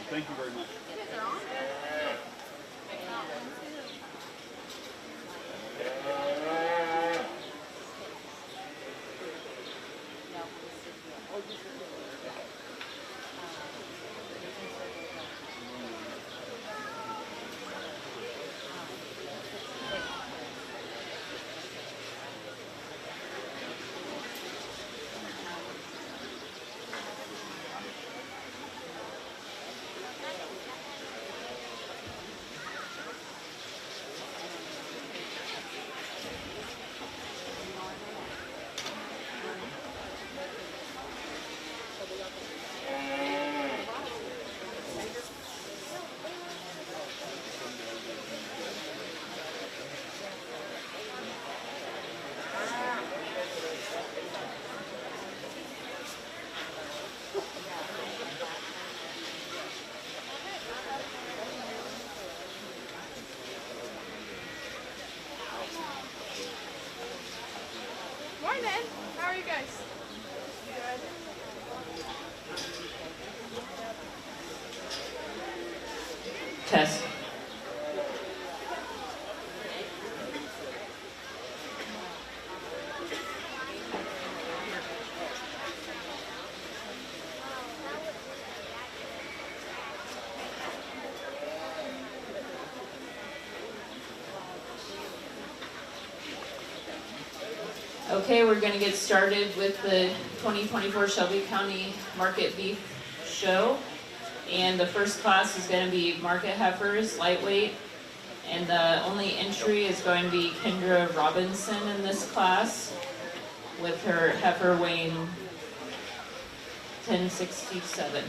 Thank you very much. Test. Okay, we're going to get started with the 2024 Shelby County Market Beef Show. And the first class is going to be Market Heifers, lightweight. And the only entry is going to be Kendra Robinson in this class with her heifer weighing 1067.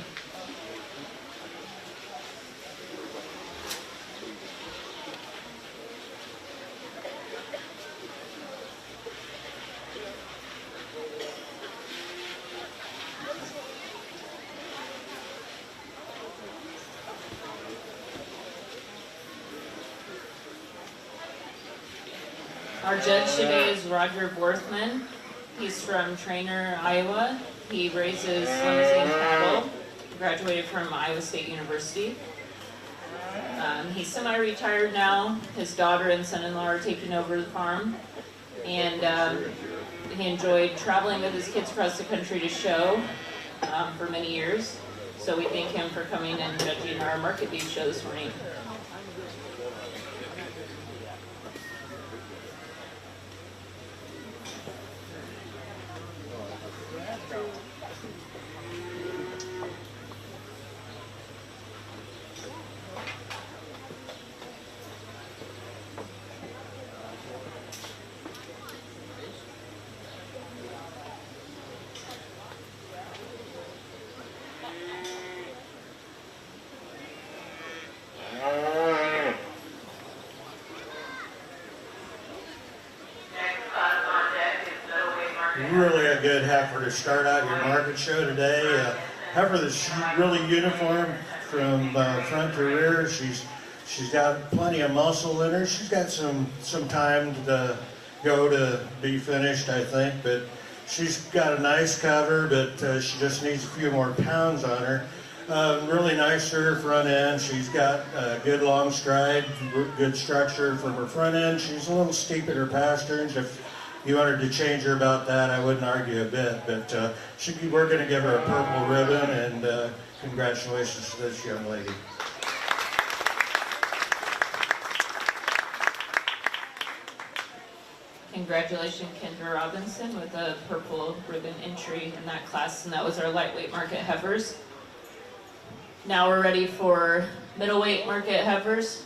Our judge today is Roger Borthman. He's from Trainer, Iowa. He raises limousine cattle, graduated from Iowa State University. He's semi-retired now. His daughter and son-in-law are taking over the farm. And he enjoyed traveling with his kids across the country to show for many years. So we thank him for coming and judging our market beef show this morning. Really a good heifer to start out your market show today. Heifer that's really uniform from front to rear. She's got plenty of muscle in her. She's got some time to go to be finished, I think, but she's got a nice cover, but she just needs a few more pounds on her. Really nice to her front end. She's got a good long stride, good structure from her front end. She's a little steep at her pasterns. If you wanted to change her about that, I wouldn't argue a bit, but we're going to give her a purple ribbon, and congratulations to this young lady. Congratulations, Kendra Robinson, with a purple ribbon entry in that class, and that was our lightweight market heifers. Now we're ready for middleweight market heifers.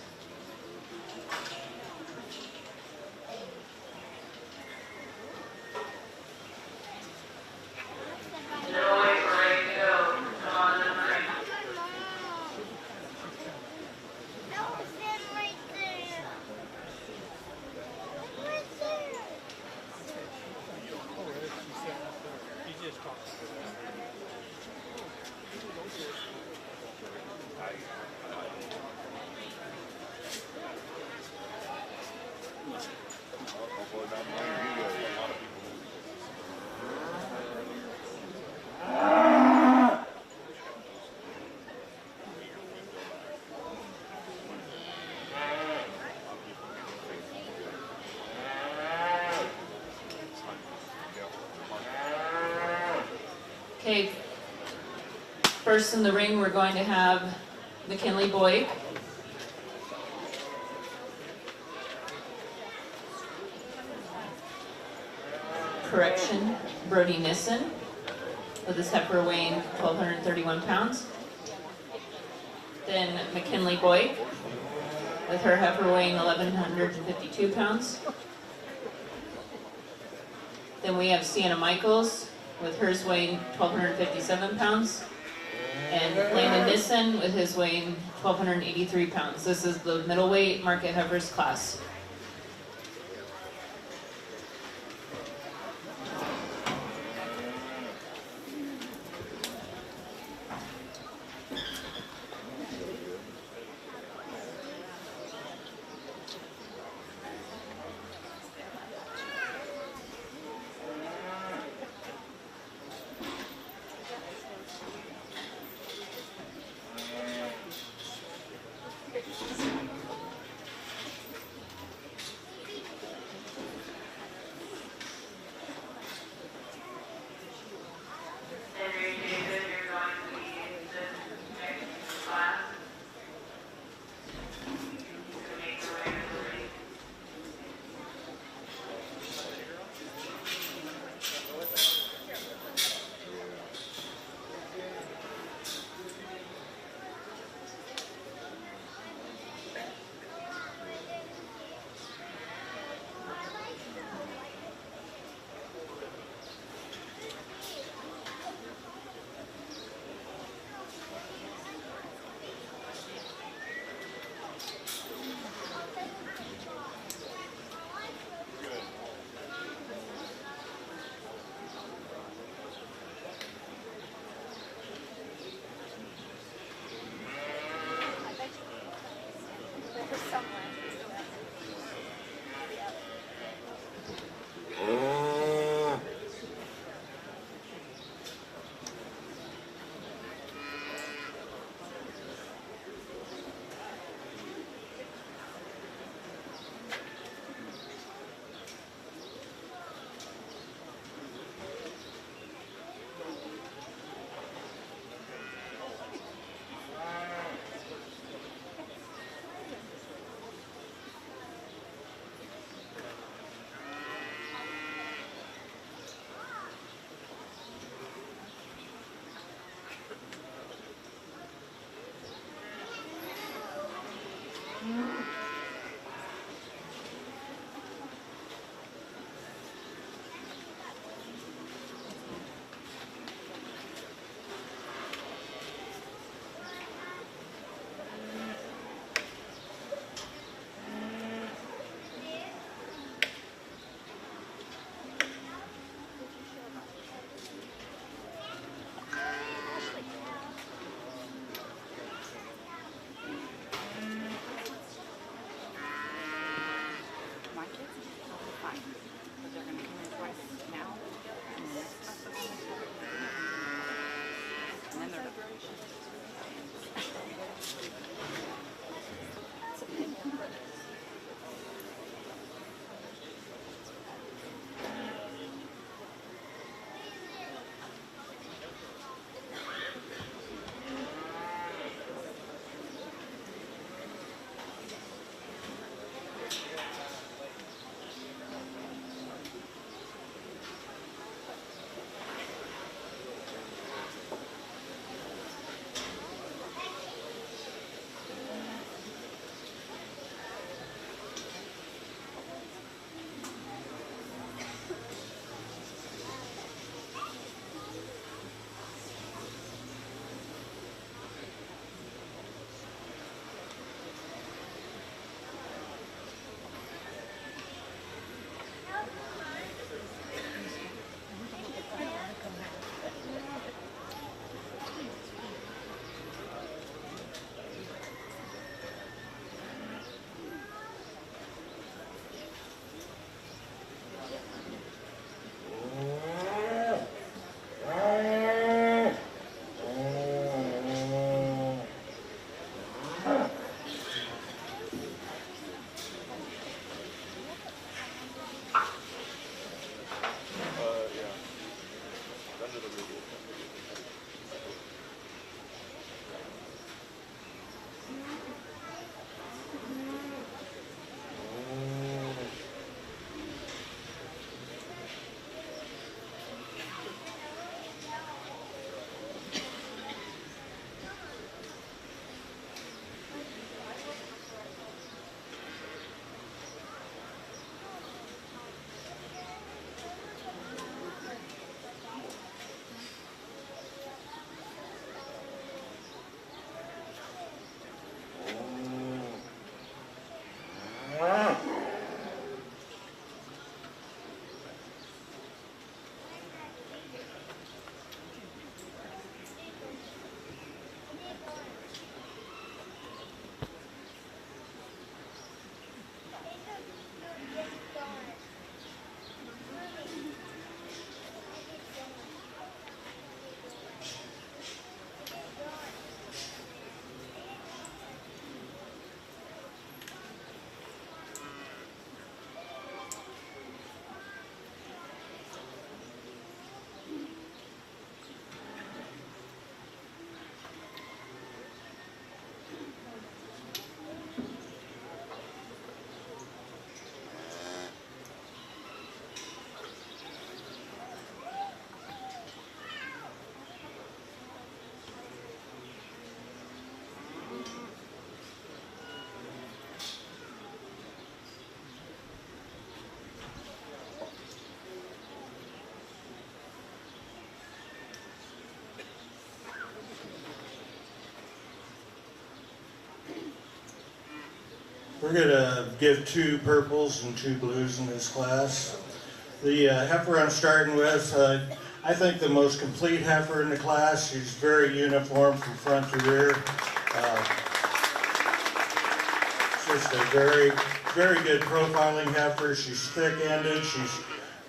Okay, first in the ring we're going to have McKinley Boyd. Correction, Brody Nissen, with his heifer weighing 1,231 pounds. Then McKinley Boyd, with her heifer weighing 1,152 pounds. Then we have Sienna Michaels, with hers weighing 1,257 pounds. And Landon Nissen, with his weighing 1,283 pounds. This is the middleweight market heifers class. We're going to give 2 purples and 2 blues in this class. The heifer I'm starting with, I think the most complete heifer in the class. She's very uniform from front to rear. Just a very, very good profiling heifer. She's thick-ended. She's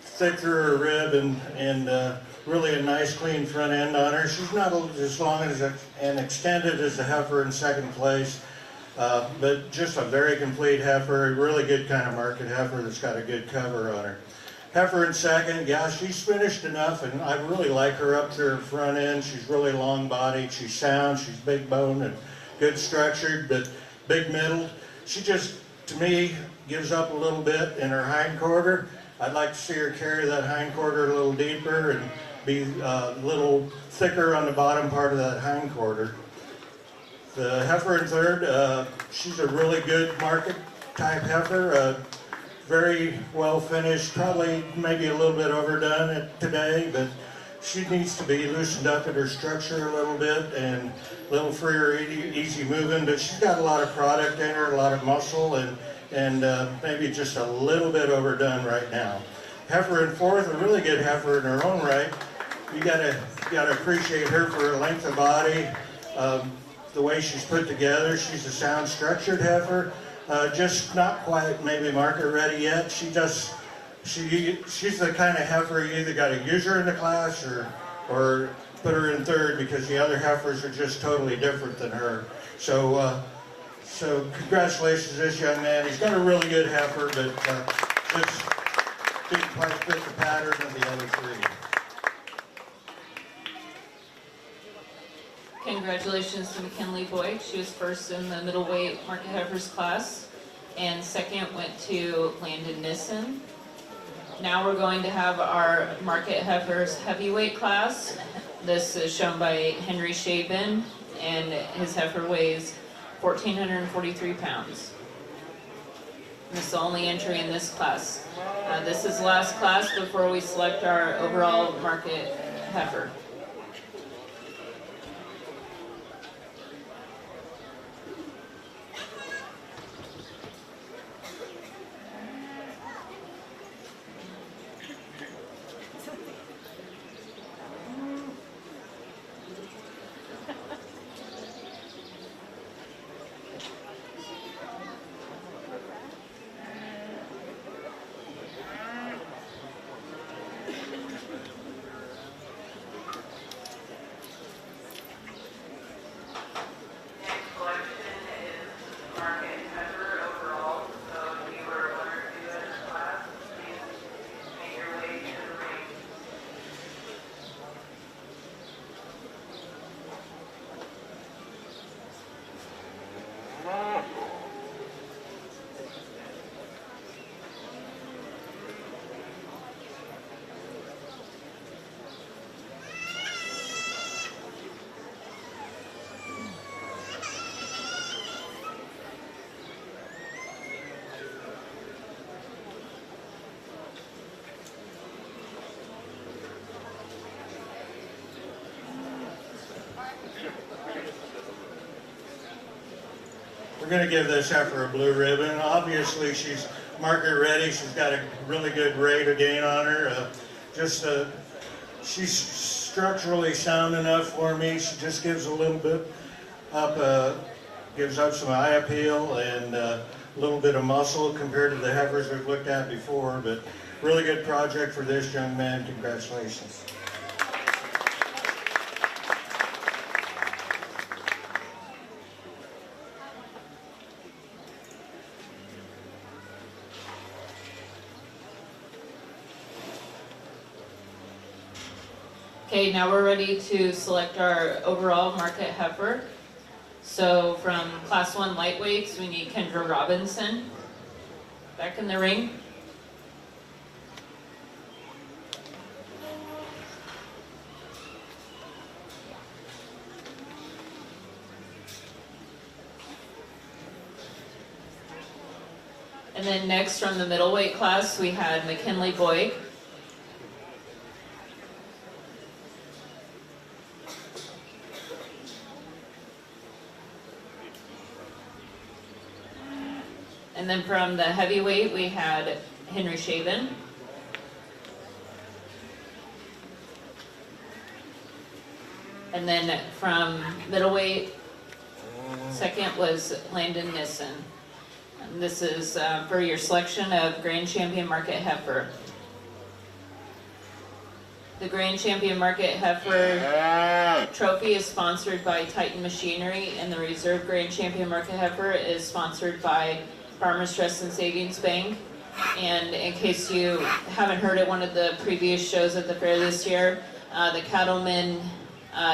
thick through her rib and really a nice clean front end on her. She's not as long as and extended as the heifer in second place. But just a very complete heifer, a really good kind of market heifer that's got a good cover on her. Heifer in second, yeah, she's finished enough, and I really like her up to her front end. She's really long-bodied, she's sound, she's big boned and good structured, but big middle. She just, to me, gives up a little bit in her hind quarter. I'd like to see her carry that hind quarter a little deeper and be a little thicker on the bottom part of that hind quarter. The heifer in third, she's a really good market type heifer, very well finished, probably maybe a little bit overdone today, but she needs to be loosened up in her structure a little bit and a little freer, easy moving, but she's got a lot of product in her, a lot of muscle, and maybe just a little bit overdone right now. Heifer in fourth, a really good heifer in her own right. You gotta appreciate her for her length of body. The way she's put together, she's a sound structured heifer, just not quite maybe market ready yet. She's the kind of heifer you either got to use her in the class or put her in third because the other heifers are just totally different than her. So congratulations to this young man. He's got a really good heifer, but just didn't quite fit the pattern of the other 3. Congratulations to McKinley Boyd. She was first in the middleweight market heifers class, and second went to Landon Nissen. Now we're going to have our market heifers heavyweight class. This is shown by Henry Shaben, and his heifer weighs 1,443 pounds. This is the only entry in this class. This is the last class before we select our overall market heifer. going to give this heifer a blue ribbon. Obviously, she's market ready. She's got a really good rate of gain on her. She's structurally sound enough for me. She just gives a little bit up, gives up some eye appeal and a little bit of muscle compared to the heifers we've looked at before. But really good project for this young man. Congratulations. Okay, now we're ready to select our overall market heifer. So from Class 1 lightweights, we need Kendra Robinson back in the ring. And then next from the middleweight class, we had McKinley Boyd. And then from the heavyweight, we had Henry Shaven. And then from middleweight, second was Landon Nissen. And this is for your selection of Grand Champion Market Heifer. The Grand Champion Market Heifer trophy is sponsored by Titan Machinery, and the Reserve Grand Champion Market Heifer is sponsored by Farmers Trust and Savings Bank. And in case you haven't heard at one of the previous shows at the fair this year, the cattlemen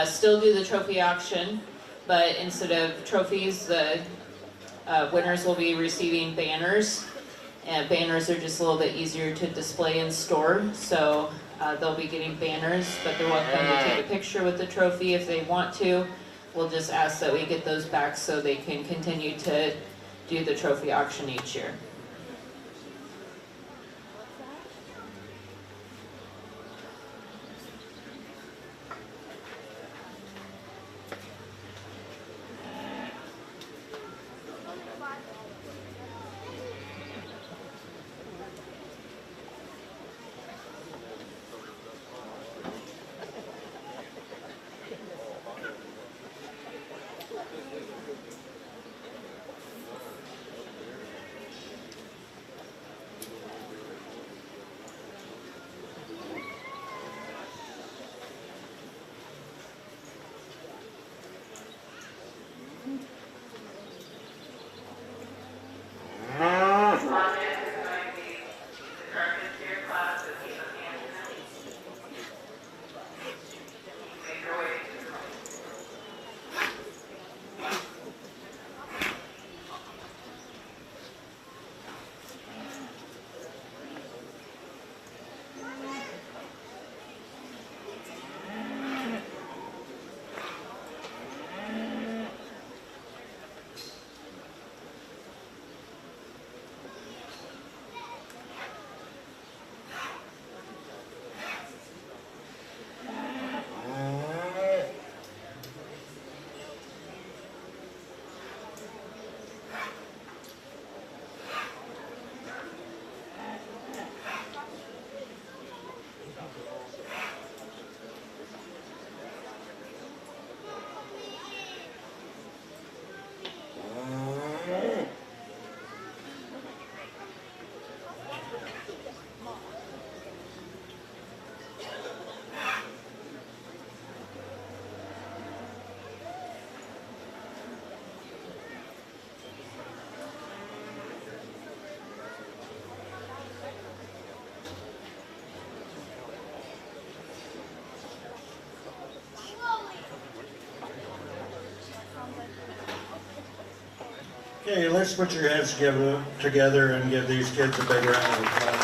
still do the trophy auction, but instead of trophies, the winners will be receiving banners. And banners are just a little bit easier to display in store, so they'll be getting banners, but they're welcome to take a picture with the trophy if they want to. We'll just ask that we get those back so they can continue to do the trophy auction each year. Okay, let's put your hands together and give these kids a big round of applause.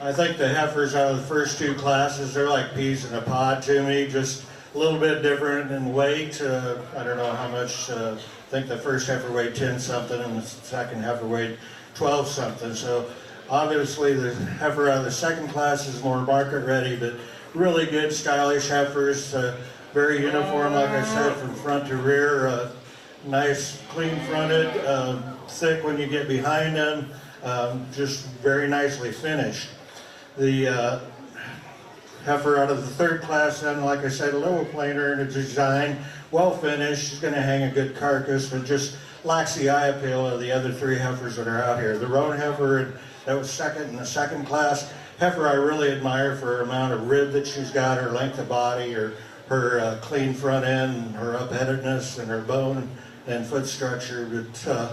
I think the heifers out of the first two classes, they're like peas in a pod to me, just a little bit different in weight. I don't know how much, I think the first heifer weighed 10 something and the second heifer weighed 12 something. So obviously the heifer out of the second class is more market ready, but really good stylish heifers. very uniform, like I said, from front to rear. Nice, clean fronted, thick when you get behind them, just very nicely finished. The heifer out of the third class, then, like I said, a little plainer in the design, well finished. She's going to hang a good carcass, but just lacks the eye appeal of the other three heifers that are out here. The roan heifer that was second in the second class heifer I really admire for her amount of rib that she's got, her length of body, her clean front end, her up-headedness, and her bone and foot structure. But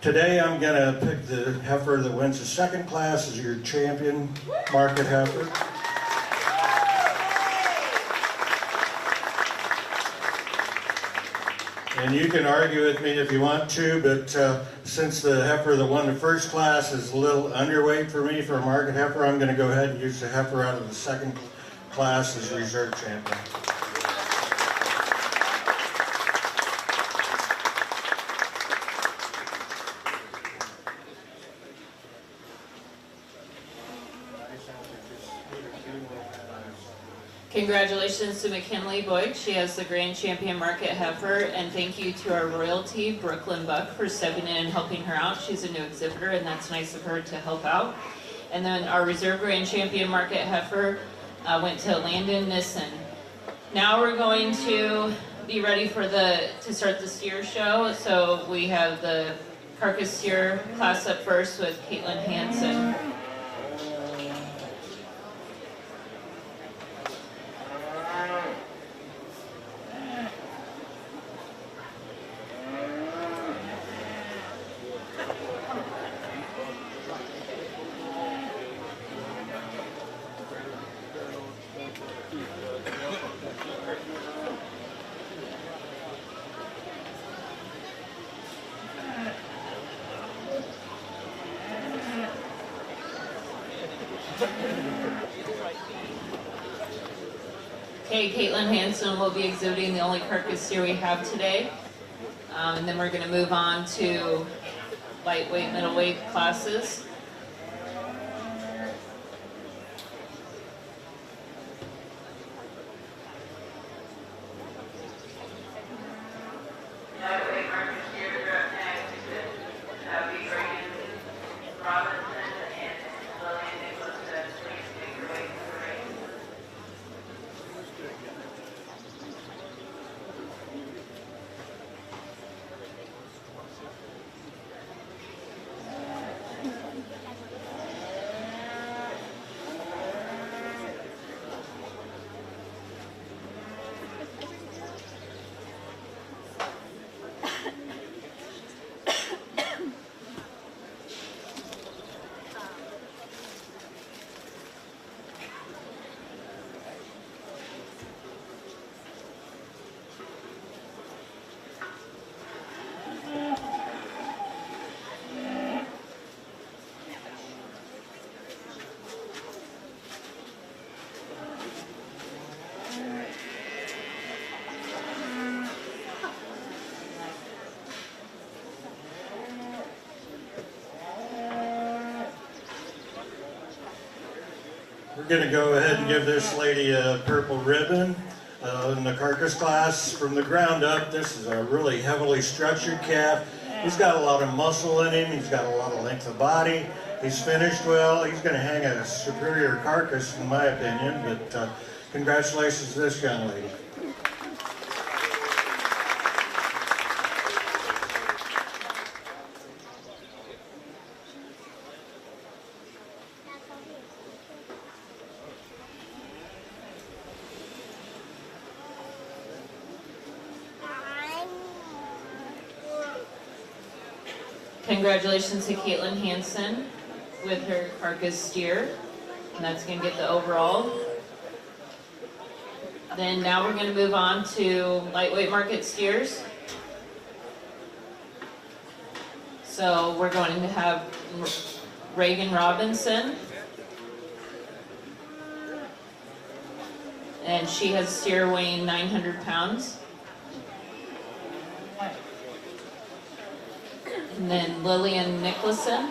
today I'm going to pick the heifer that wins the second class as your champion market heifer. And you can argue with me if you want to, but since the heifer that won the first class is a little underweight for me for a market heifer, I'm going to go ahead and use the heifer out of the second class as reserve champion. Congratulations to McKinley Boyd. She has the Grand Champion Market Heifer, and thank you to our royalty, Brooklyn Buck, for stepping in and helping her out. She's a new exhibitor, and that's nice of her to help out. And then our Reserve Grand Champion Market Heifer went to Landon Nissen. Now we're going to be ready for to start the steer show. So we have the carcass steer class up first with Caitlin Hansen. Okay, Caitlin Hansen will be exhibiting the only carcass steer we have today. And then we're going to move on to lightweight, middleweight classes. We're going to go ahead and give this lady a purple ribbon in the carcass class. From the ground up, this is a really heavily structured calf. He's got a lot of muscle in him. He's got a lot of length of body. He's finished well. He's going to hang a superior carcass, in my opinion. But congratulations to this young lady. Congratulations to Caitlin Hansen with her carcass steer, and that's going to get the overall. Then now we're going to move on to lightweight market steers. So we're going to have Reagan Robinson, and she has a steer weighing 900 pounds. And then Lillian Nicholson.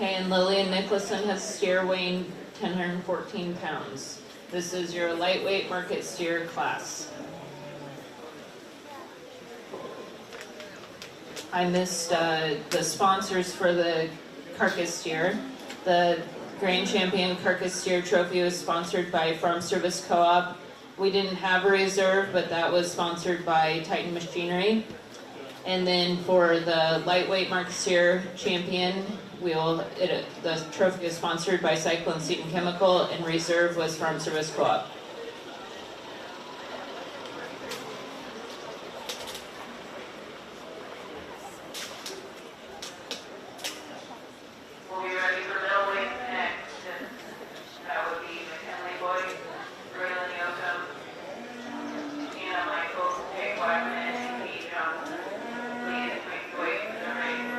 Okay, and Lillian Nicholson has a steer weighing 1,014 pounds. This is your lightweight market steer class. I missed the sponsors for the carcass steer. The Grand Champion Carcass Steer Trophy was sponsored by Farm Service Co-op. We didn't have a reserve, but that was sponsored by Titan Machinery. And then for the lightweight market steer champion, the trophy is sponsored by Cyclone Seed and Chemical, and reserve was Farm Service Co-op. We'll be ready for middleweight next. That would be McKinley Boyd, Braylon Yoakum, Anna Michaels, Jake Wagner, and Pete Johnson. Please make way for the race.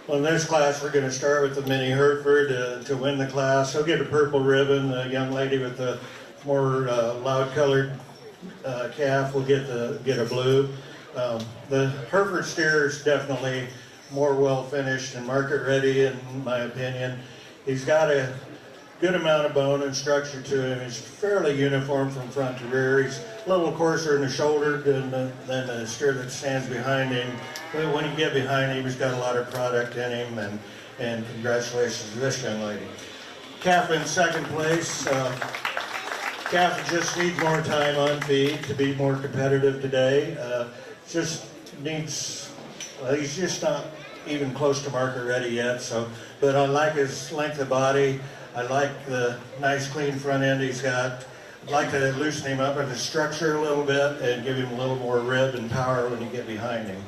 Well, in this class, we're going to start with the mini Hereford to win the class. He'll get a purple ribbon. The young lady with the more loud-colored calf will get a blue. The Hereford steer is definitely more well-finished and market-ready, in my opinion. He's got a good amount of bone and structure to him. He's fairly uniform from front to rear. He's a little coarser in the shoulder than the steer that stands behind him. But when you get behind him, he's got a lot of product in him, and congratulations to this young lady. Calf in second place. Calf just needs more time on feed to be more competitive today. Just needs, well, he's just not even close to market ready yet. So, but I like his length of body. I like the nice clean front end he's got. I'd like to loosen him up in the structure a little bit and give him a little more rib and power when you get behind him.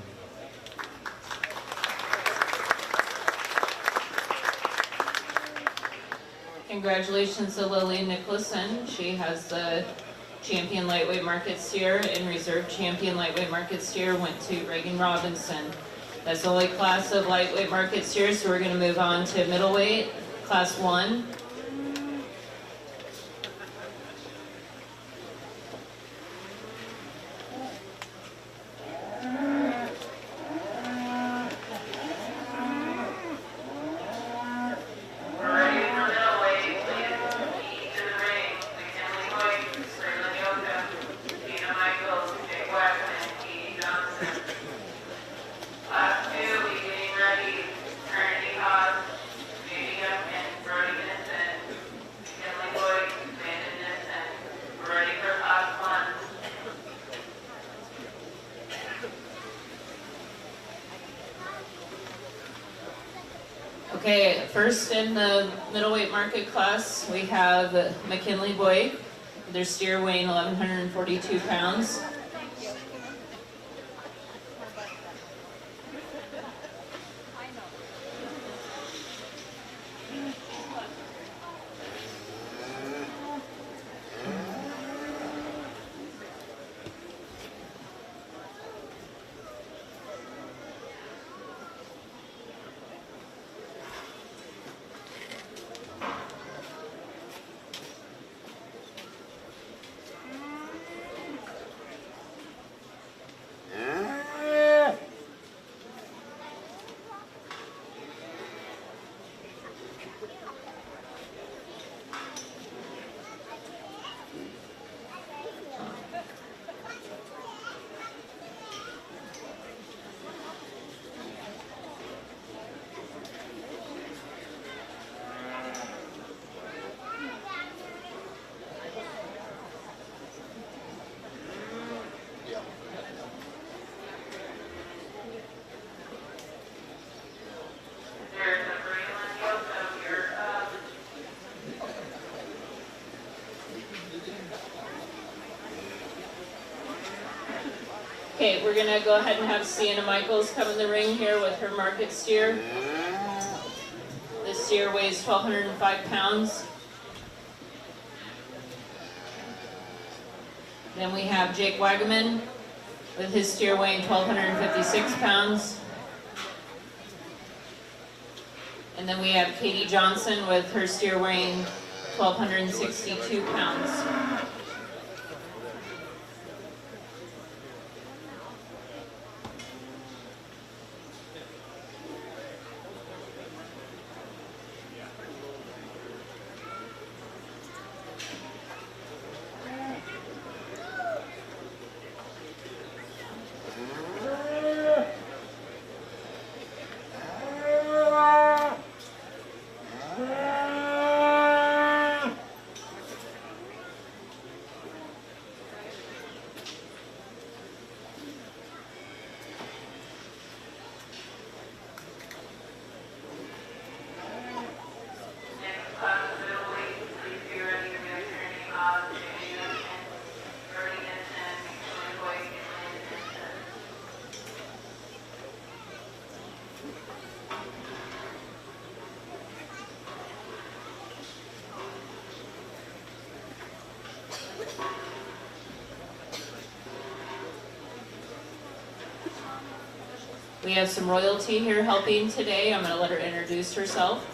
Congratulations to Lillian Nicholson. She has the champion lightweight market steer, and reserve champion lightweight market steer went to Reagan Robinson. That's the only class of lightweight market steers, so we're going to move on to middleweight, class 1. Okay, first in the middleweight market class, we have McKinley Boyd. Their steer weighing 1,142 pounds. Okay, we're gonna go ahead and have Sienna Michaels come in the ring here with her market steer. This steer weighs 1,205 pounds. Then we have Jake Wagaman with his steer weighing 1,256 pounds. And then we have Katie Johnson with her steer weighing 1,262 pounds. Next class of middleweight, please be ready to make your name on the Newton, Brody Nixon, McKinley Boyd, and Lynn Nixon. We have some royalty here helping today. I'm gonna let her introduce herself.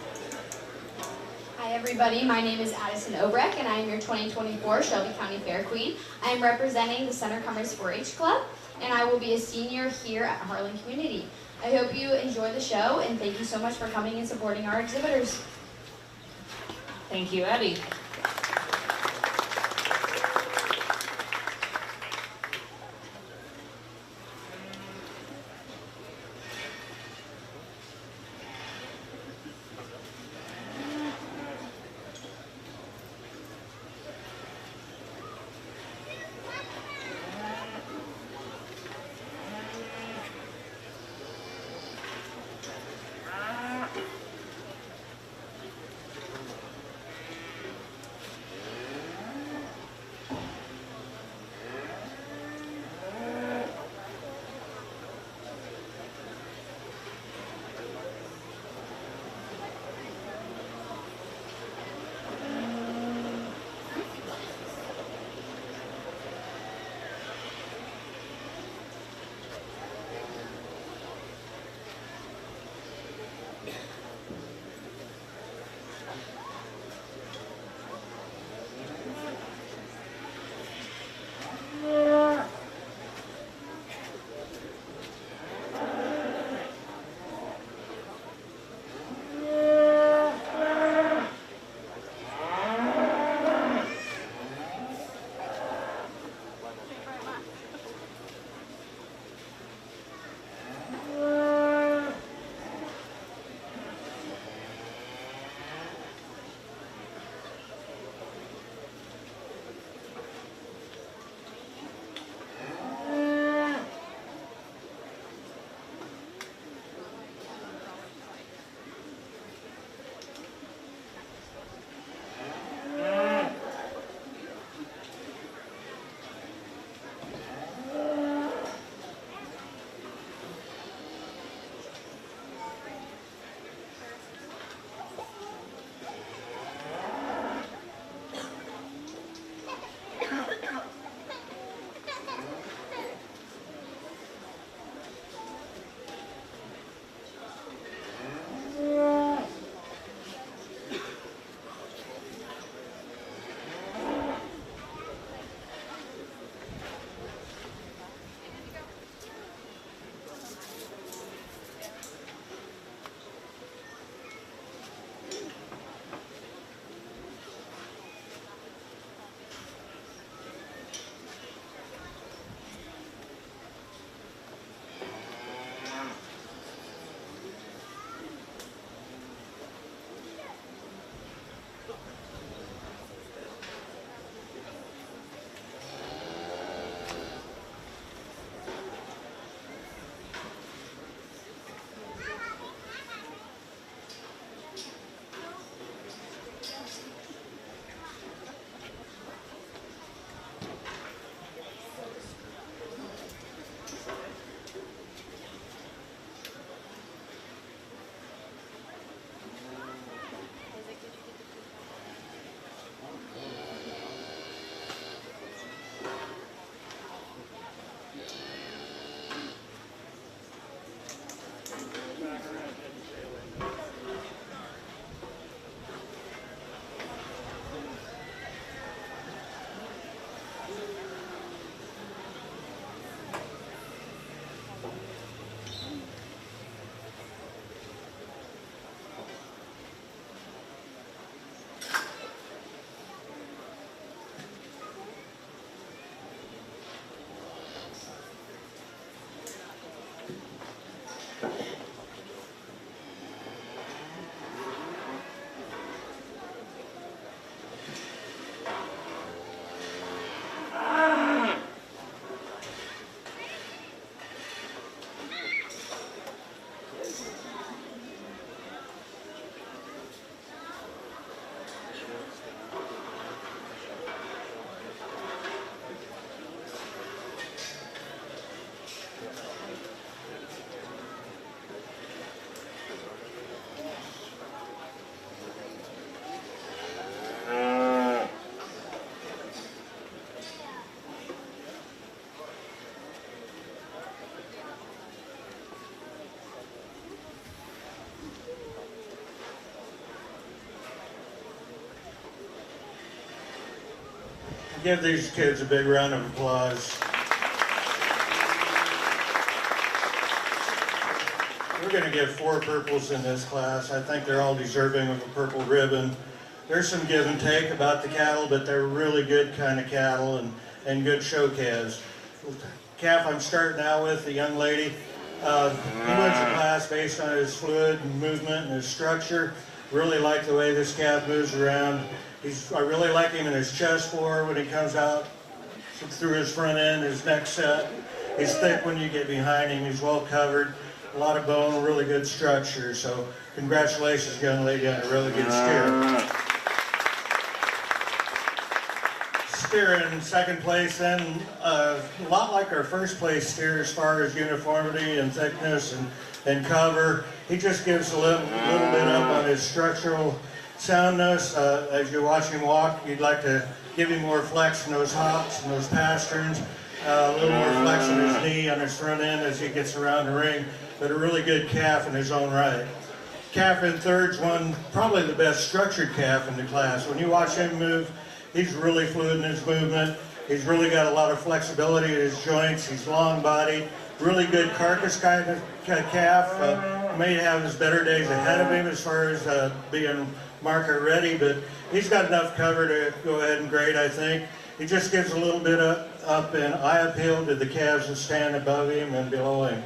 Hi everybody, my name is Addison Obrecht and I am your 2024 Shelby County Fair Queen. I am representing the Center Comers 4-H Club and I will be a senior here at Harlan Community. I hope you enjoy the show and thank you so much for coming and supporting our exhibitors. Thank you, Eddie. Give these kids a big round of applause. We're going to give 4 purples in this class. I think they're all deserving of a purple ribbon. There's some give and take about the cattle, but they're really good kind of cattle and good show calves. Calf I'm starting out with, the young lady, he wins the class based on his fluid and movement and his structure. Really like the way this calf moves around. I really like him in his chest forward when he comes out through his front end, his neck set. He's thick when you get behind him. He's well covered. A lot of bone, really good structure. So congratulations, young lady, on a really good steer. Steer in second place then, a lot like our first place steer as far as uniformity and thickness and cover. He just gives a little bit up on his structural soundness. As you watch him walk, you'd like to give him more flex in those hops and those pasterns. A little more flex in his knee on his front end as he gets around the ring, but a really good calf in his own right. Calf in third's probably the best structured calf in the class. When you watch him move, he's really fluid in his movement. He's really got a lot of flexibility in his joints. He's long-bodied, really good carcass kind of calf. May have his better days ahead of him as far as being market ready, but he's got enough cover to go ahead and grade, I think. He just gives a little bit up in eye appeal to the calves that stand above him and below him.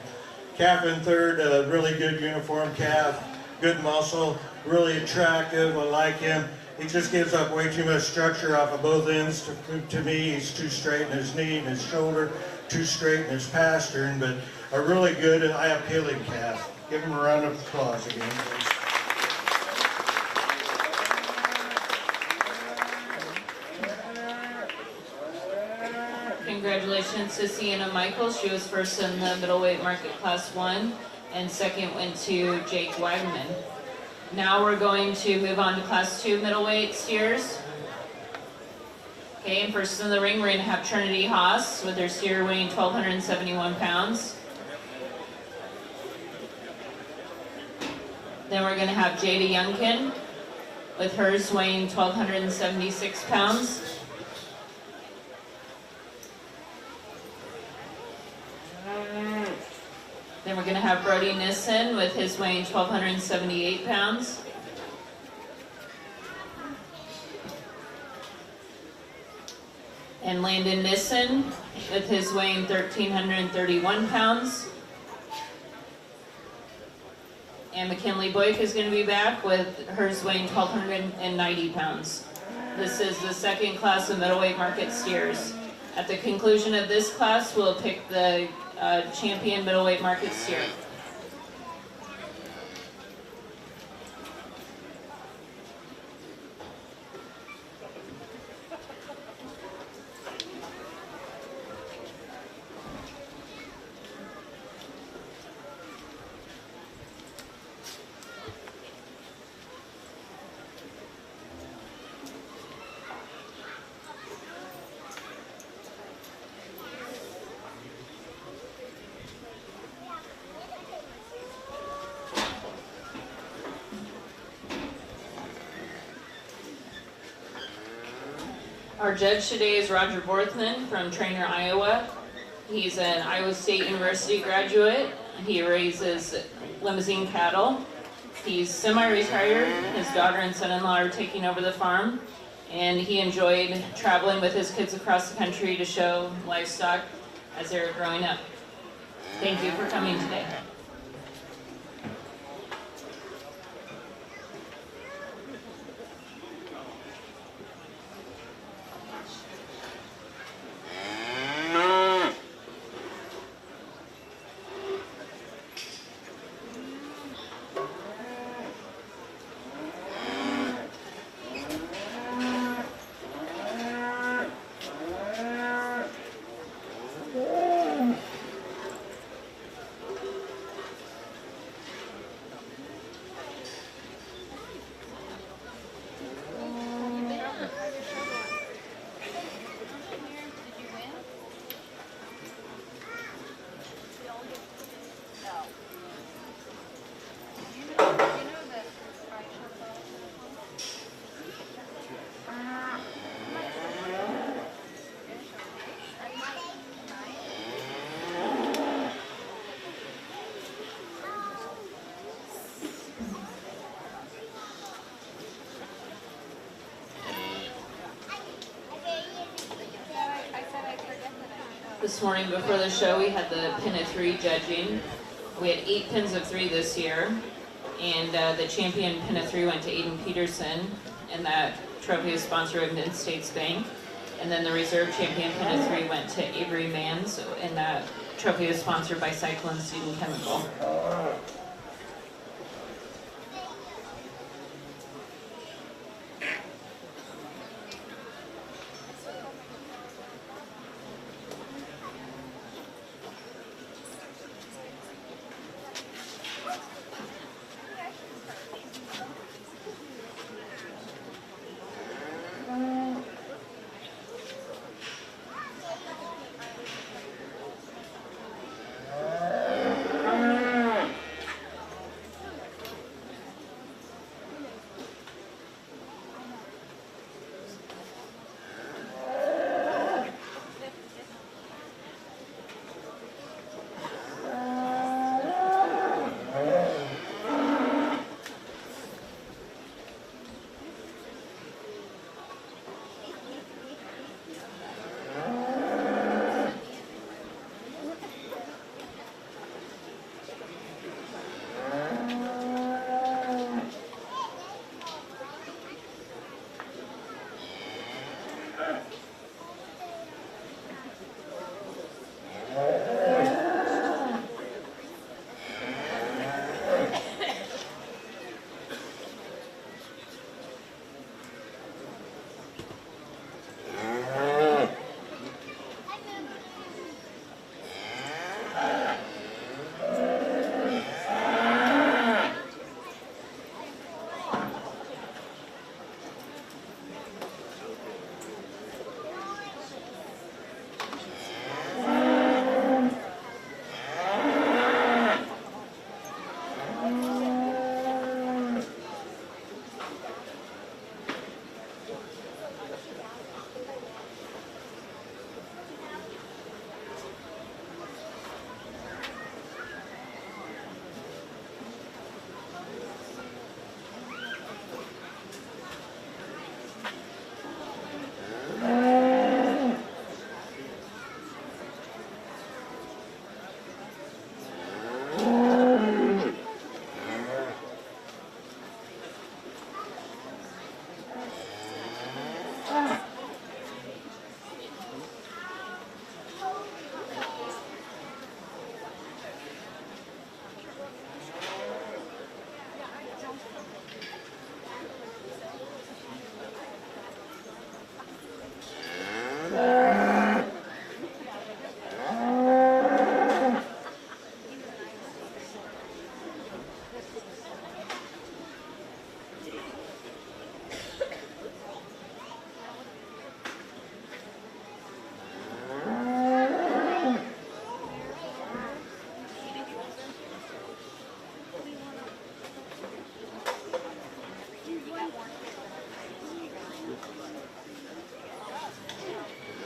Calf in third, a really good uniform calf, good muscle, really attractive. I like him. He just gives up way too much structure off of both ends. To me, he's too straight in his knee and his shoulder, too straight in his pastern, but a really good eye-appealing calf. Give him a round of applause again, please. Congratulations to Sienna Michaels. She was first in the middleweight market class 1, and second went to Jake Wagman. Now we're going to move on to class 2 middleweight steers. Okay, and first in the ring we're going to have Trinity Haas with her steer weighing 1,271 pounds. Then we're going to have Jada Youngkin with hers weighing 1,276 pounds. Then we're going to have Brody Nissen with his weighing 1,278 pounds. And Landon Nissen with his weighing 1,331 pounds. And McKinley Boyk is going to be back with hers weighing 1,290 pounds. This is the second class of middleweight market steers. At the conclusion of this class, we'll pick the champion middleweight market steer. Our judge today is Roger Borthman from Trainer, Iowa. He's an Iowa State University graduate. He raises limousine cattle. He's semi-retired. His daughter and son-in-law are taking over the farm. And he enjoyed traveling with his kids across the country to show livestock as they were growing up. Thank you for coming today. This morning before the show, we had the pin of 3 judging. We had 8 pins of 3 this year, and the champion pin of 3 went to Aiden Peterson, and that trophy is sponsored by Mid-States Bank. And then the reserve champion pin of 3 went to Avery Manns, and that trophy is sponsored by Cyclone Seed and Chemical.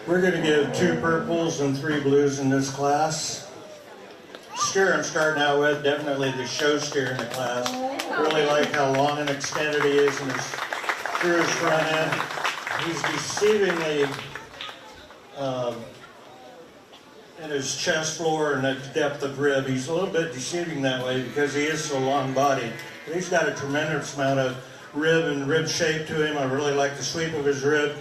We're going to give 2 purples and 3 blues in this class. Steer I'm starting out with, definitely the show steer in the class. Really like how long and extended he is through his front end. He's deceivingly in his chest floor and the depth of rib. He's a little bit deceiving that way because he is so long bodied. But he's got a tremendous amount of rib and rib shape to him. I really like the sweep of his rib.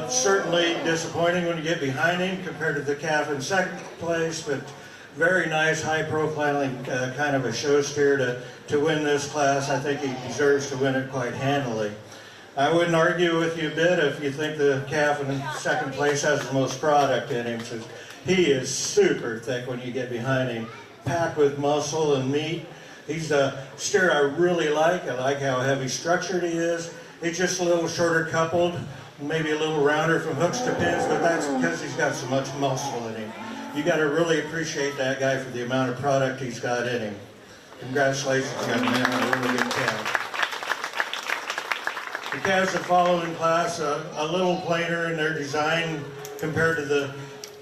Certainly disappointing when you get behind him compared to the calf in second place, but very nice, high-profiling kind of a show steer to win this class. I think he deserves to win it quite handily. I wouldn't argue with you a bit if you think the calf in second place has the most product in him. So he is super thick when you get behind him, packed with muscle and meat. He's a steer I really like. I like how heavy structured he is. He's just a little shorter coupled, maybe a little rounder from hooks to pins, but that's because he's got so much muscle in him. You got to really appreciate that guy for the amount of product he's got in him. Congratulations, young man, on a really good calf. The calves that follow in class, a little plainer in their design compared to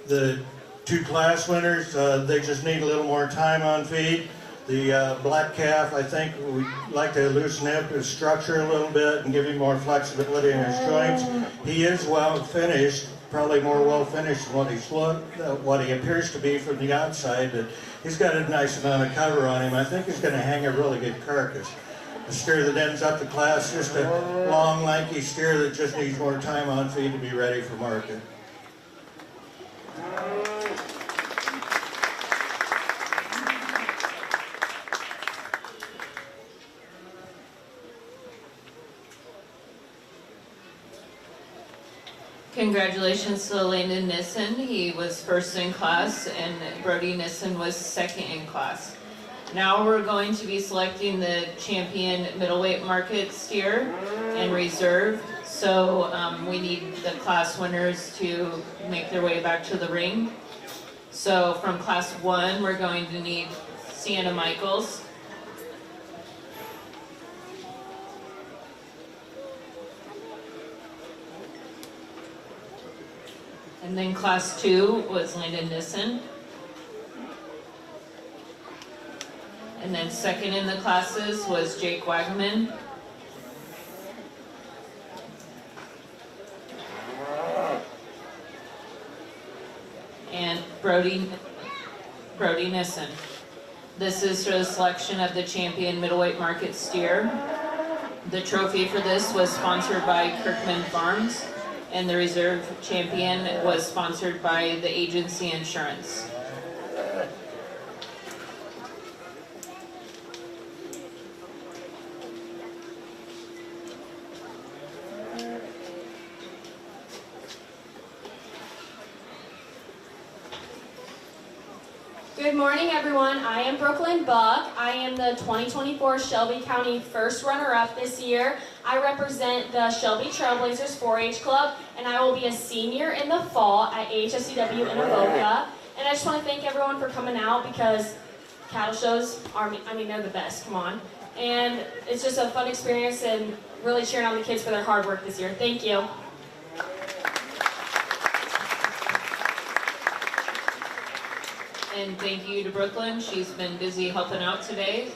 the 2 class winners. They just need a little more time on feed. The black calf, I think we'd like to loosen up his structure a little bit and give him more flexibility in his joints. He is well finished, probably more well finished than what he appears to be from the outside, but he's got a nice amount of cover on him. I think he's going to hang a really good carcass. A steer that ends up the class, just a long, lanky steer that just needs more time on feed to be ready for market. Congratulations to Landon Nissen. He was first in class and Brody Nissen was second in class. Now we're going to be selecting the champion middleweight market steer and reserve. So we need the class winners to make their way back to the ring. So from class 1, we're going to need Sienna Michaels. And then class 2 was Landon Nissen. And then second in the classes was Jake Wagaman. And Brody Nissen. This is for the selection of the champion middleweight market steer. The trophy for this was sponsored by Kirkman Farms, and the reserve champion was sponsored by the agency insurance. Good morning, everyone. I am Brooklyn Buck. I am the 2024 Shelby County first runner-up this year. I represent the Shelby Trailblazers 4-H Club, and I will be a senior in the fall at AHSCW in Avoca. And I just want to thank everyone for coming out because cattle shows are, they're the best, come on. And it's just a fun experience and really cheering on the kids for their hard work this year. Thank you. And thank you to Brooklyn. She's been busy helping out today.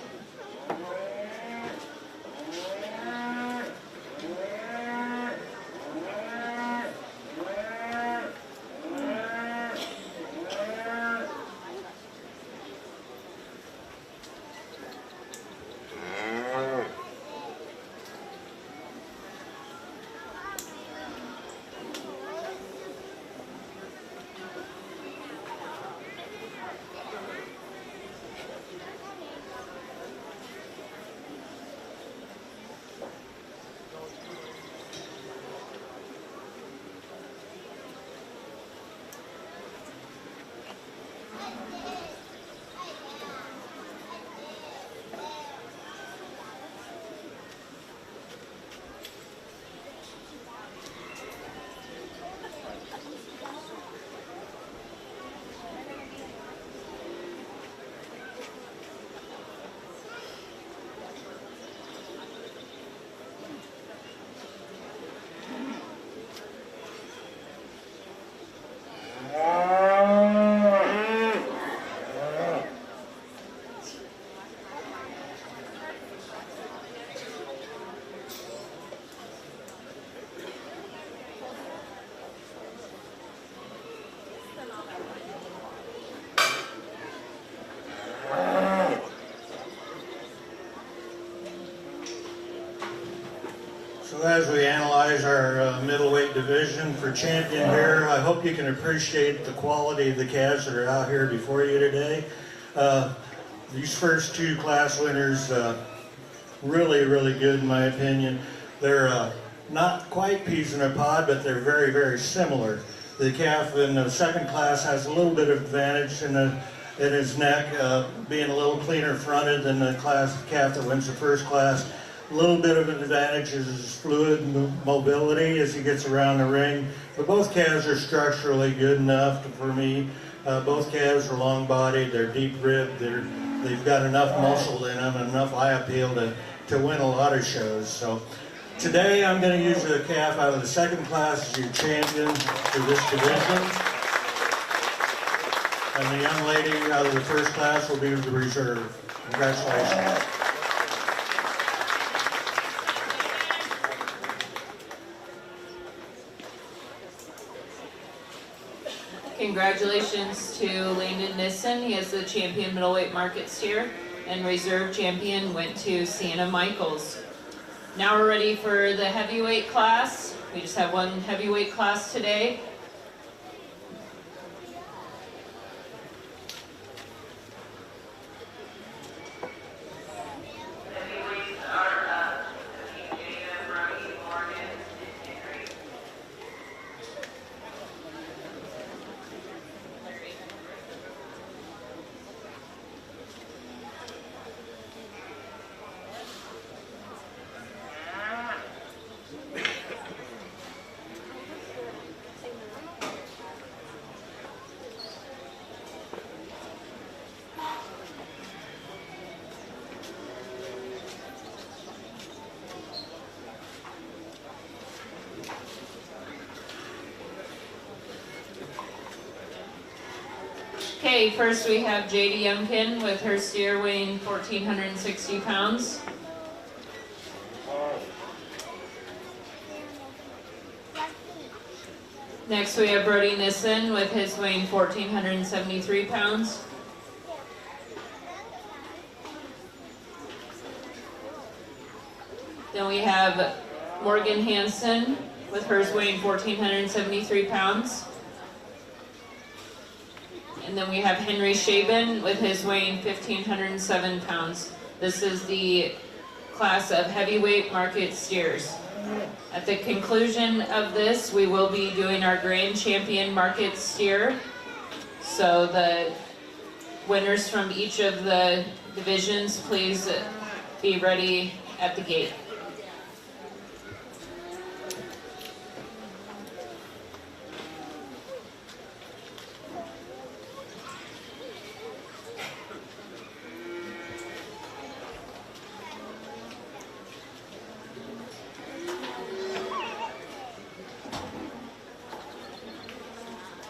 So as we analyze our middleweight division for champion here, I hope you can appreciate the quality of the calves that are out here before you today. These first two class winners, really, really good in my opinion. They're not quite peas in a pod, but they're very, very similar. The calf in the second class has a little bit of advantage in his neck, being a little cleaner fronted than the calf that wins the first class. A little bit of an advantage is his fluid mobility as he gets around the ring. But both calves are structurally good enough for me. Both calves are long-bodied, they're deep-ribbed, they've got enough muscle in them and enough eye appeal to win a lot of shows. So today I'm going to use a calf out of the second class as your champion for this division. And the young lady out of the first class will be the reserve. Congratulations. Congratulations to Landon Nissen. He is the champion middleweight market steer, and reserve champion went to Sienna Michaels. Now we're ready for the heavyweight class. We just have one heavyweight class today. Heavyweights are up. Jada, Brody, Morgan, and Henry. Okay, first we have Jada Youngkin with her steer weighing 1,460 pounds. Next we have Brody Nissen with his weighing 1,473 pounds. Then we have Morgan Hansen with hers weighing 1,473 pounds. And then we have Henry Shaben with his weighing 1,507 pounds. This is the class of heavyweight market steers. At the conclusion of this, we will be doing our grand champion market steer. So the winners from each of the divisions, please be ready at the gate.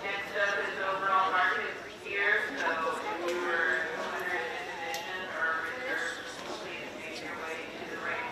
Next up is overall market steer, so if you were a winner in the division or a reserve, please make your way to the ring.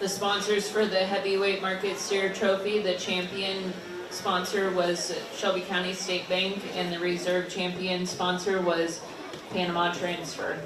The sponsors for the heavyweight market steer trophy, the champion sponsor was Shelby County State Bank, and the reserve champion sponsor was Panama Transfer.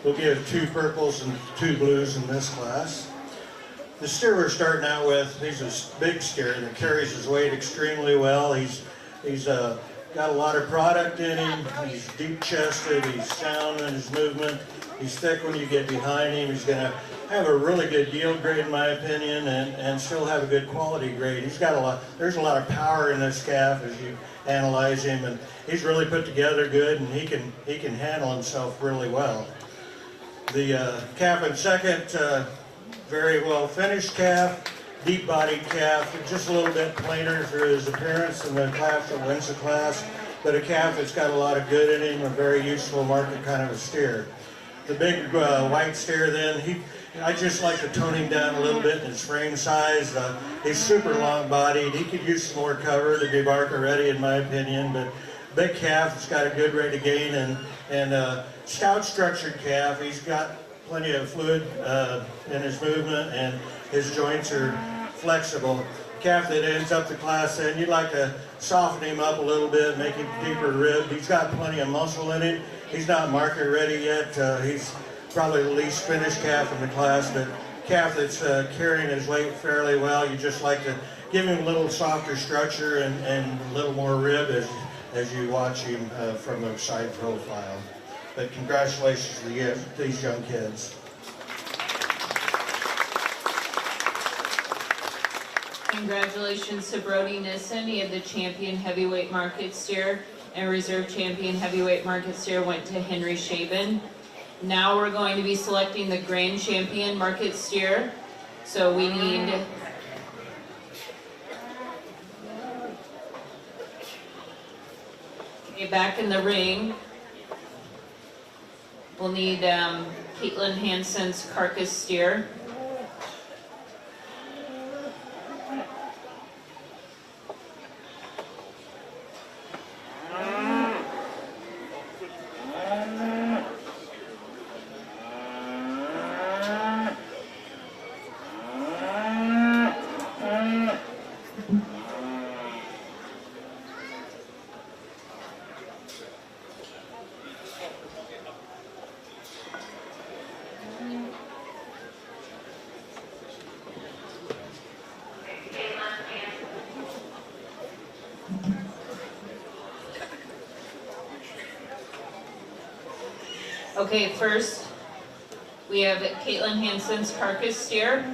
We'll give 2 purples and 2 blues in this class. The steer we're starting out with, he's a big steer that carries his weight extremely well. He's got a lot of product in him. He's deep-chested. He's sound in his movement. He's thick when you get behind him. He's going to have a really good yield grade, in my opinion, and still have a good quality grade. He's got a lot. There's a lot of power in this calf as you analyze him, and he's really put together good, and he can handle himself really well. The calf in second, very well finished calf, deep-bodied calf, just a little bit plainer for his appearance than the calf that wins the class, but a calf that's got a lot of good in him, a very useful market kind of a steer. The big white steer then, I just like to tone him down a little bit in his frame size. He's super long-bodied. He could use some more cover to be market ready, in my opinion, but big calf has got a good rate of gain and stout structured calf. He's got plenty of fluid in his movement and his joints are flexible. Calf that ends up the class then, you'd like to soften him up a little bit, make him deeper ribbed. He's got plenty of muscle in him. He's not market ready yet. He's probably the least finished calf in the class, but calf that's carrying his weight fairly well. You just like to give him a little softer structure and a little more rib as you watch him from a side profile. But congratulations to these young kids. Congratulations to Brody Nissen. He had the champion heavyweight market steer, and reserve champion heavyweight market steer went to Henry Shaben. Now we're going to be selecting the grand champion market steer. So we need back in the ring. We'll need Caitlin Hansen's carcass steer. Okay, first we have Caitlin Hansen's carcass steer.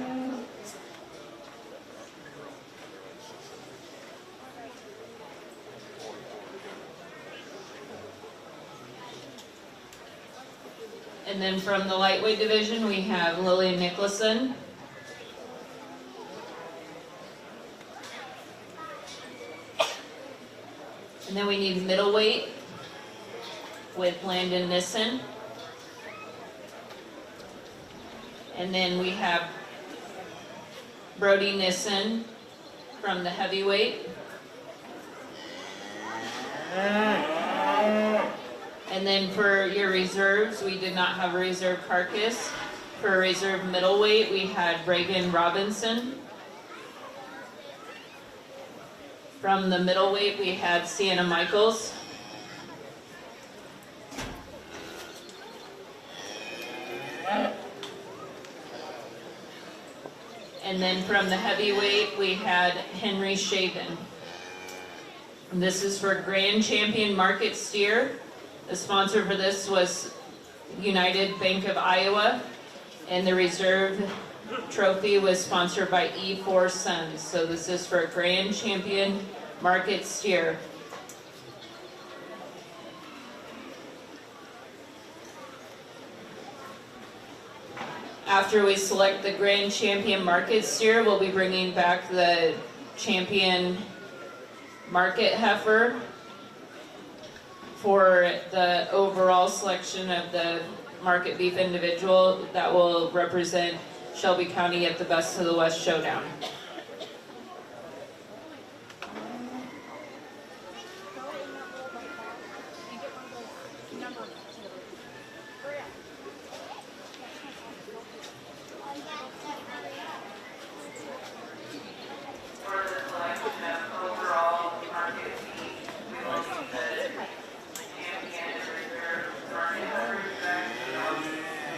And then from the lightweight division, we have Lillian Nicholson. And then we need middleweight with Landon Nissen. And then we have Brody Nissen from the heavyweight. And then for your reserves, we did not have a reserve carcass. For reserve middleweight, we had Reagan Robinson. From the middleweight, we had Sienna Michaels. And then from the heavyweight, we had Henry Shaven. And this is for Grand Champion Market Steer. The sponsor for this was United Bank of Iowa. And the reserve trophy was sponsored by E4 Sons. So this is for Grand Champion Market Steer. After we select the Grand Champion Market Steer, we'll be bringing back the Champion Market Heifer for the overall selection of the Market Beef Individual that will represent Shelby County at the Best of the West Showdown. For the selection of overall market beef, we will need the champion and reserve market reserve.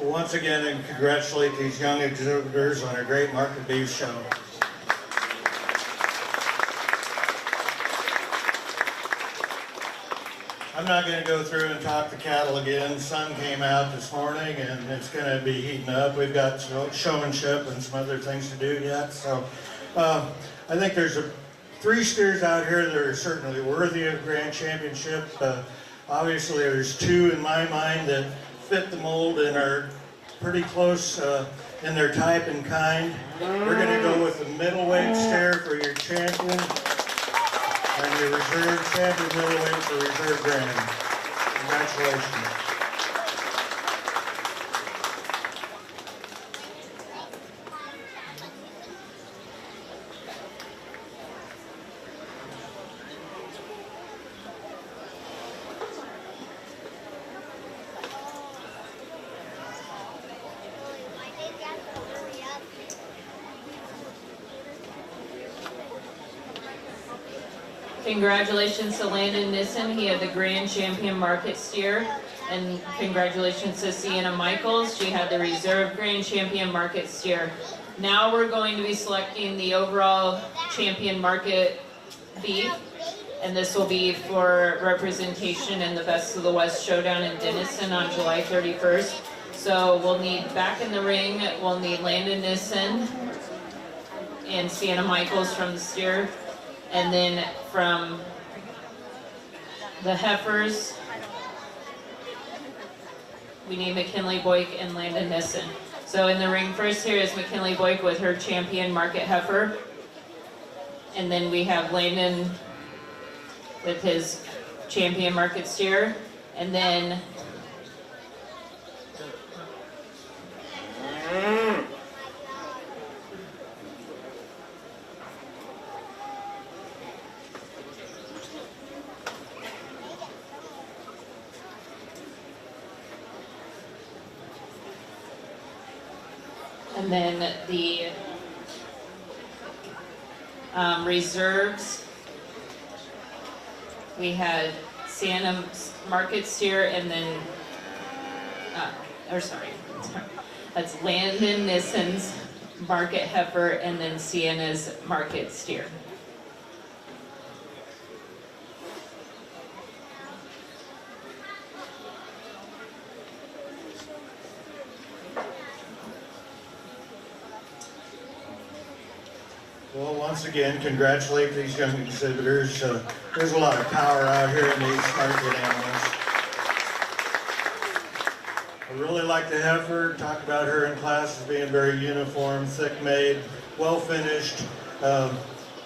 Well, once again, and congratulate these young exhibitors on a great market beef show. I'm not going to go through and talk the cattle again. The sun came out this morning and it's going to be heating up. We've got showmanship and some other things to do yet. So I think there's 3 steers out here that are certainly worthy of Grand Championship. Obviously there's 2 in my mind that fit the mold and are pretty close in their type and kind. We're going to go with the middleweight steer for your champion and your reserve champion middleweight for reserve grand. Congratulations. Congratulations to Landon Nissen, he had the Grand Champion Market Steer. And congratulations to Sienna Michaels, she had the Reserve Grand Champion Market Steer. Now we're going to be selecting the overall Champion Market Beef. And this will be for representation in the Best of the West Showdown in Denison on July 31st. So we'll need back in the ring, we'll need Landon Nissen and Sienna Michaels from the steer. And then from the heifers, we need McKinley Boyk and Landon Nissen. So in the ring first here is McKinley Boyk with her Champion Market heifer. And then we have Landon with his Champion Market steer. And then the reserves, we had Sienna Market Steer and then, that's Landon Nissen's Market Heifer and then Sienna's Market Steer. Well, once again, congratulate these young exhibitors. There's a lot of power out here in these market animals. I really like the heifer. Talk about her in class as being very uniform, thick-made, well-finished.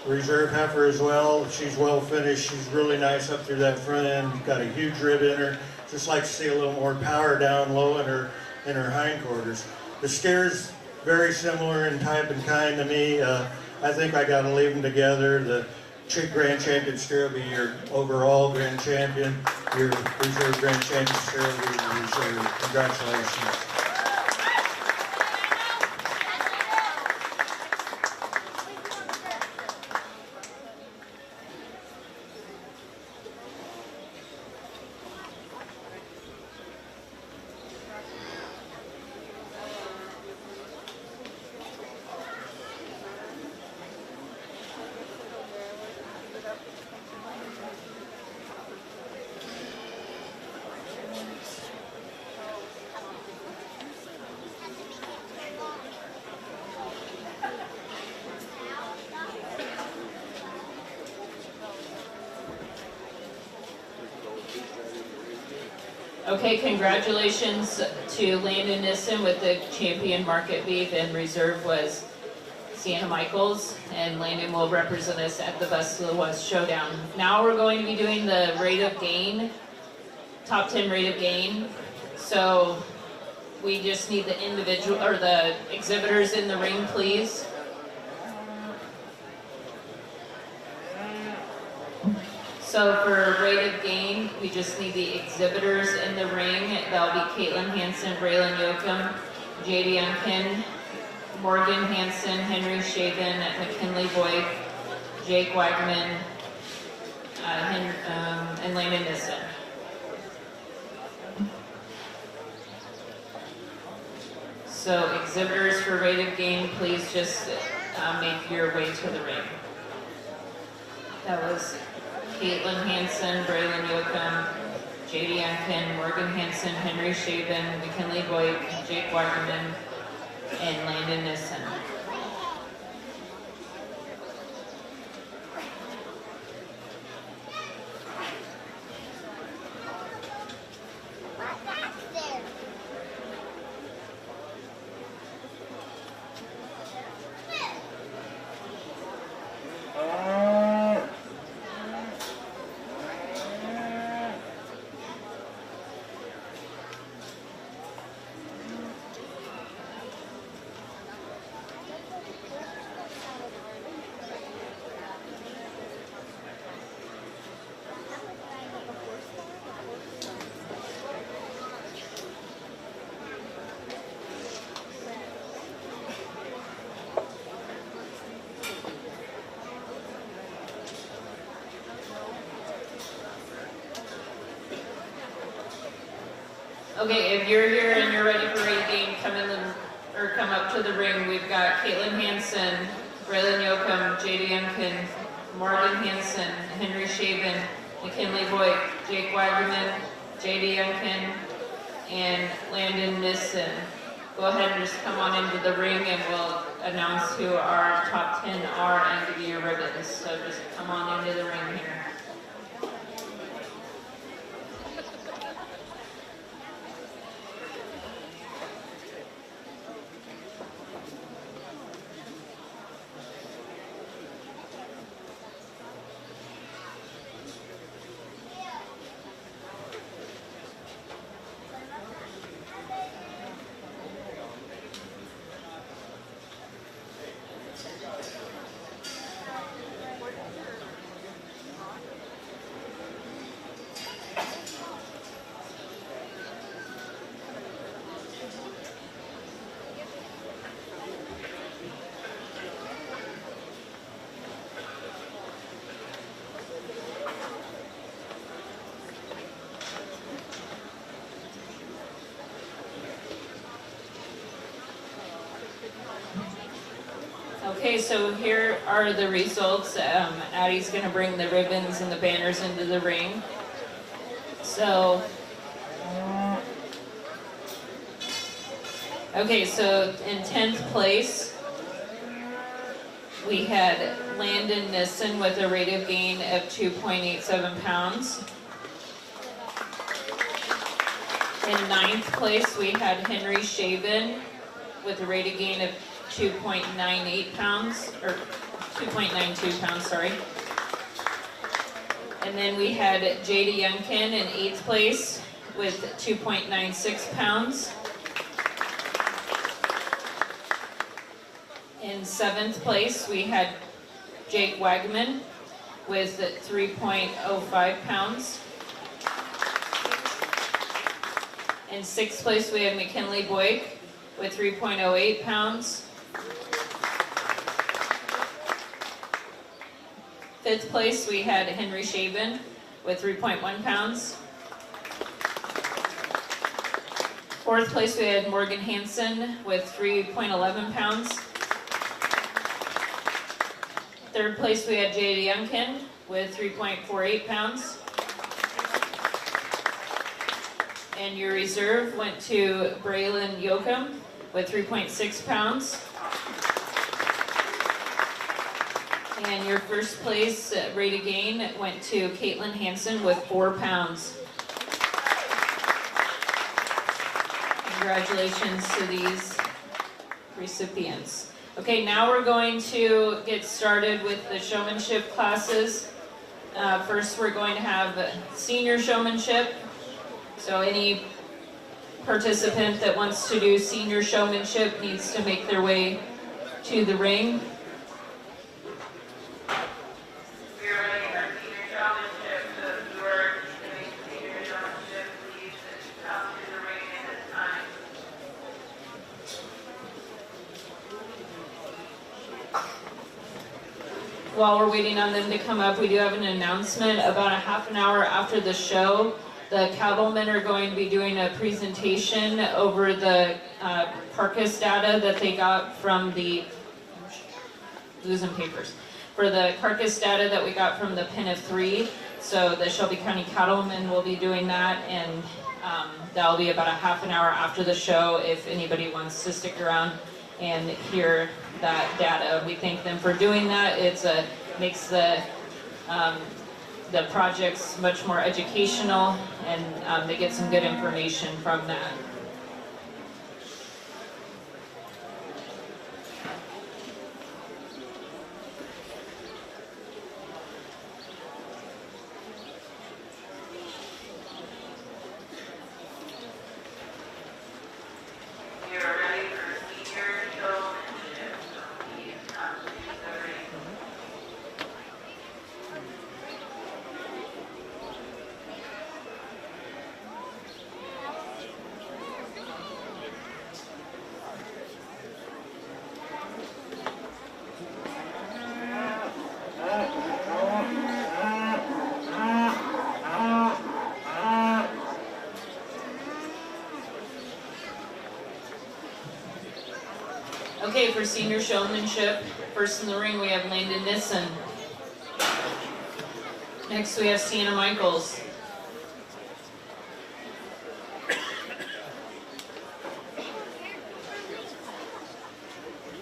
Reserve heifer as well. She's well-finished. She's really nice up through that front end. Got a huge rib in her. Just like to see a little more power down low in her hindquarters. The steers very similar in type and kind to me. I think I got to leave them together. The Grand Champion steer will be your overall Grand Champion. Your Reserve Grand Champion steer will be your reserve. Congratulations. Okay, congratulations to Landon Nissen with the Champion Market Beef, and reserve was Sienna Michaels, and Landon will represent us at the Best of the West Showdown. Now we're going to be doing the rate of gain, top 10 rate of gain. So we just need the individual, or the exhibitors in the ring, please. So for rate of gain, we just need the exhibitors in the ring. That'll be Caitlin Hansen, Braylon Yoakum, JD Unkin, Morgan Hansen, Henry Shaven, McKinley Boyd, Jake Wagman, and Landon Nissen. So exhibitors for rate of gain, please just make your way to the ring. That was Caitlin Hansen, Braylon Yoakum, JD Unkin, Morgan Hansen, Henry Shaven, McKinley Boyd, Jake Wagman, and Landon Nissen. Okay, if you're here and you're ready for rate of gain, come up to the ring. We've got Caitlin Hansen, Braylon Yoakum, JD Unkin, Morgan Hansen, Henry Shaven, McKinley Boyd, Jake Wagman, JD Unkin, and Landon Nissen. Go ahead and just come on into the ring and we'll announce who our top 10 are and give you your ribbons. So just come on into the ring here. Okay, so here are the results. Addie's going to bring the ribbons and the banners into the ring. So, okay, so in 10th place, we had Landon Nissen with a rate of gain of 2.87 pounds. In 9th place, we had Henry Shaven with a rate of gain of 2.98 pounds, or 2.92 pounds, sorry. And then we had JD Youngkin in 8th place with 2.96 pounds. In 7th place, we had Jake Wagman with 3.05 pounds. In 6th place, we had McKinley Boyd with 3.08 pounds. 5th place, we had Henry Shaven with 3.1 pounds. 4th place, we had Morgan Hansen with 3.11 pounds. 3rd place, we had JD Youngkin with 3.48 pounds. And your reserve went to Braylon Yoakum with 3.6 pounds. And your first place rate of gain went to Caitlin Hansen with 4 pounds. Congratulations to these recipients. Okay, now we're going to get started with the showmanship classes. First, we're going to have senior showmanship. So any participant that wants to do senior showmanship needs to make their way to the ring. We are ready for senior showmanship, so if you are doing senior showmanship, please come to the ring at this time. While we're waiting on them to come up, we do have an announcement. About a half an hour after the show, the cattlemen are going to be doing a presentation over the carcass data that they got from the, losing papers, for the carcass data that we got from the pen of 3. So the Shelby County cattlemen will be doing that, and that'll be about a half an hour after the show if anybody wants to stick around and hear that data. We thank them for doing that. It's makes the projects much more educational, and they get some good information from that. We are ready for senior showmanship, so please come to the ring. Okay, for senior showmanship, first in the ring we have Landon Nissen. Next we have Sienna Michaels.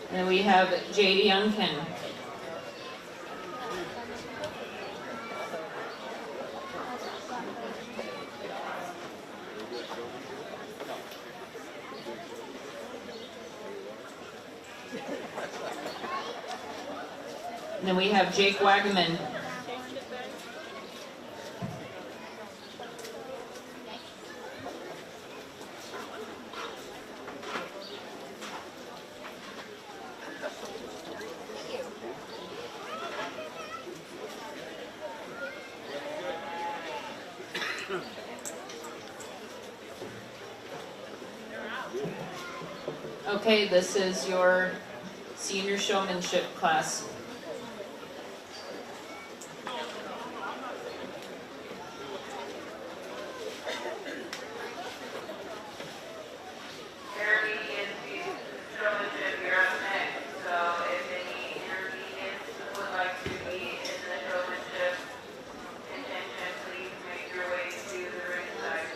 And then we have Jade Youngkin. And then we have Jake Wagaman. Okay, this is your senior showmanship class. Shelby is showmanship, you're up next, so if any intermediates would like to be in the showmanship contention, please make your way to the ringside.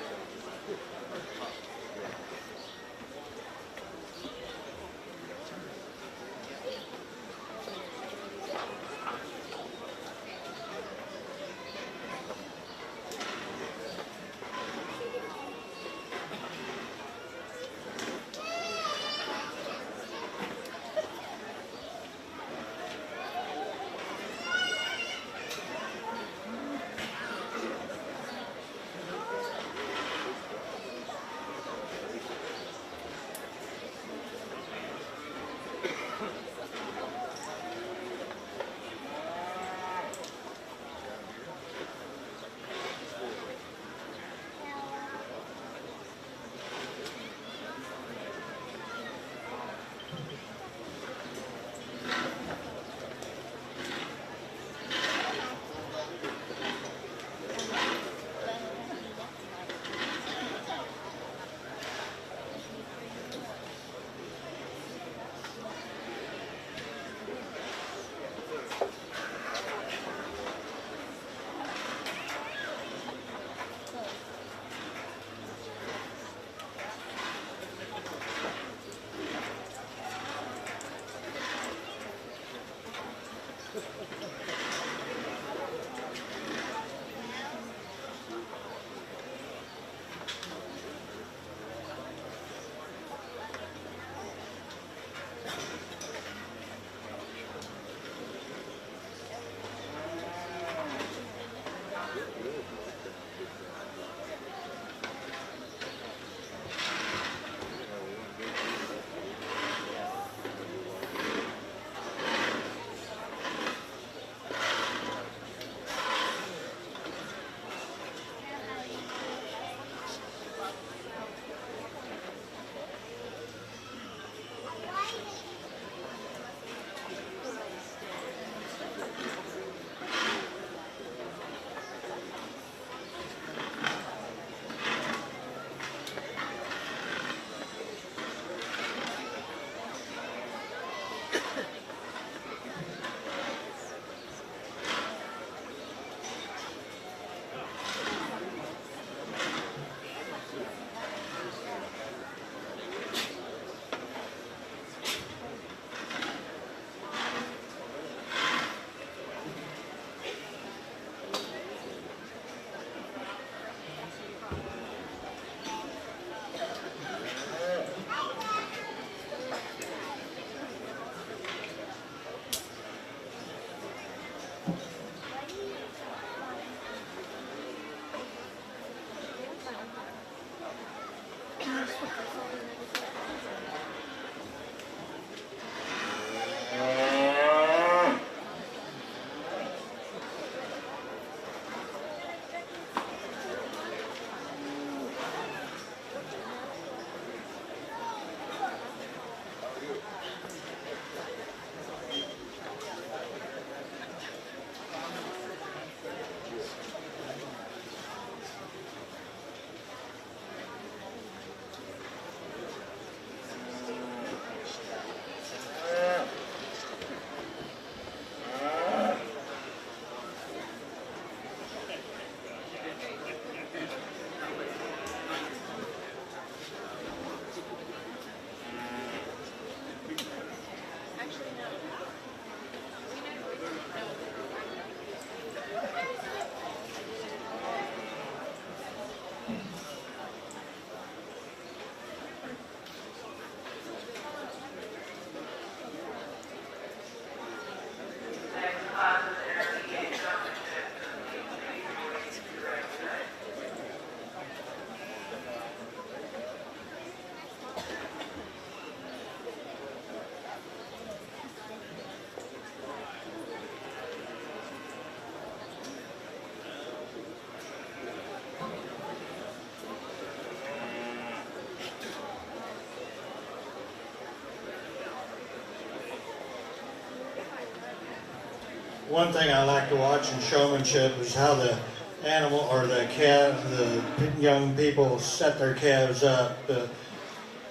one thing I like to watch in showmanship is how the animal or the young people set their calves up.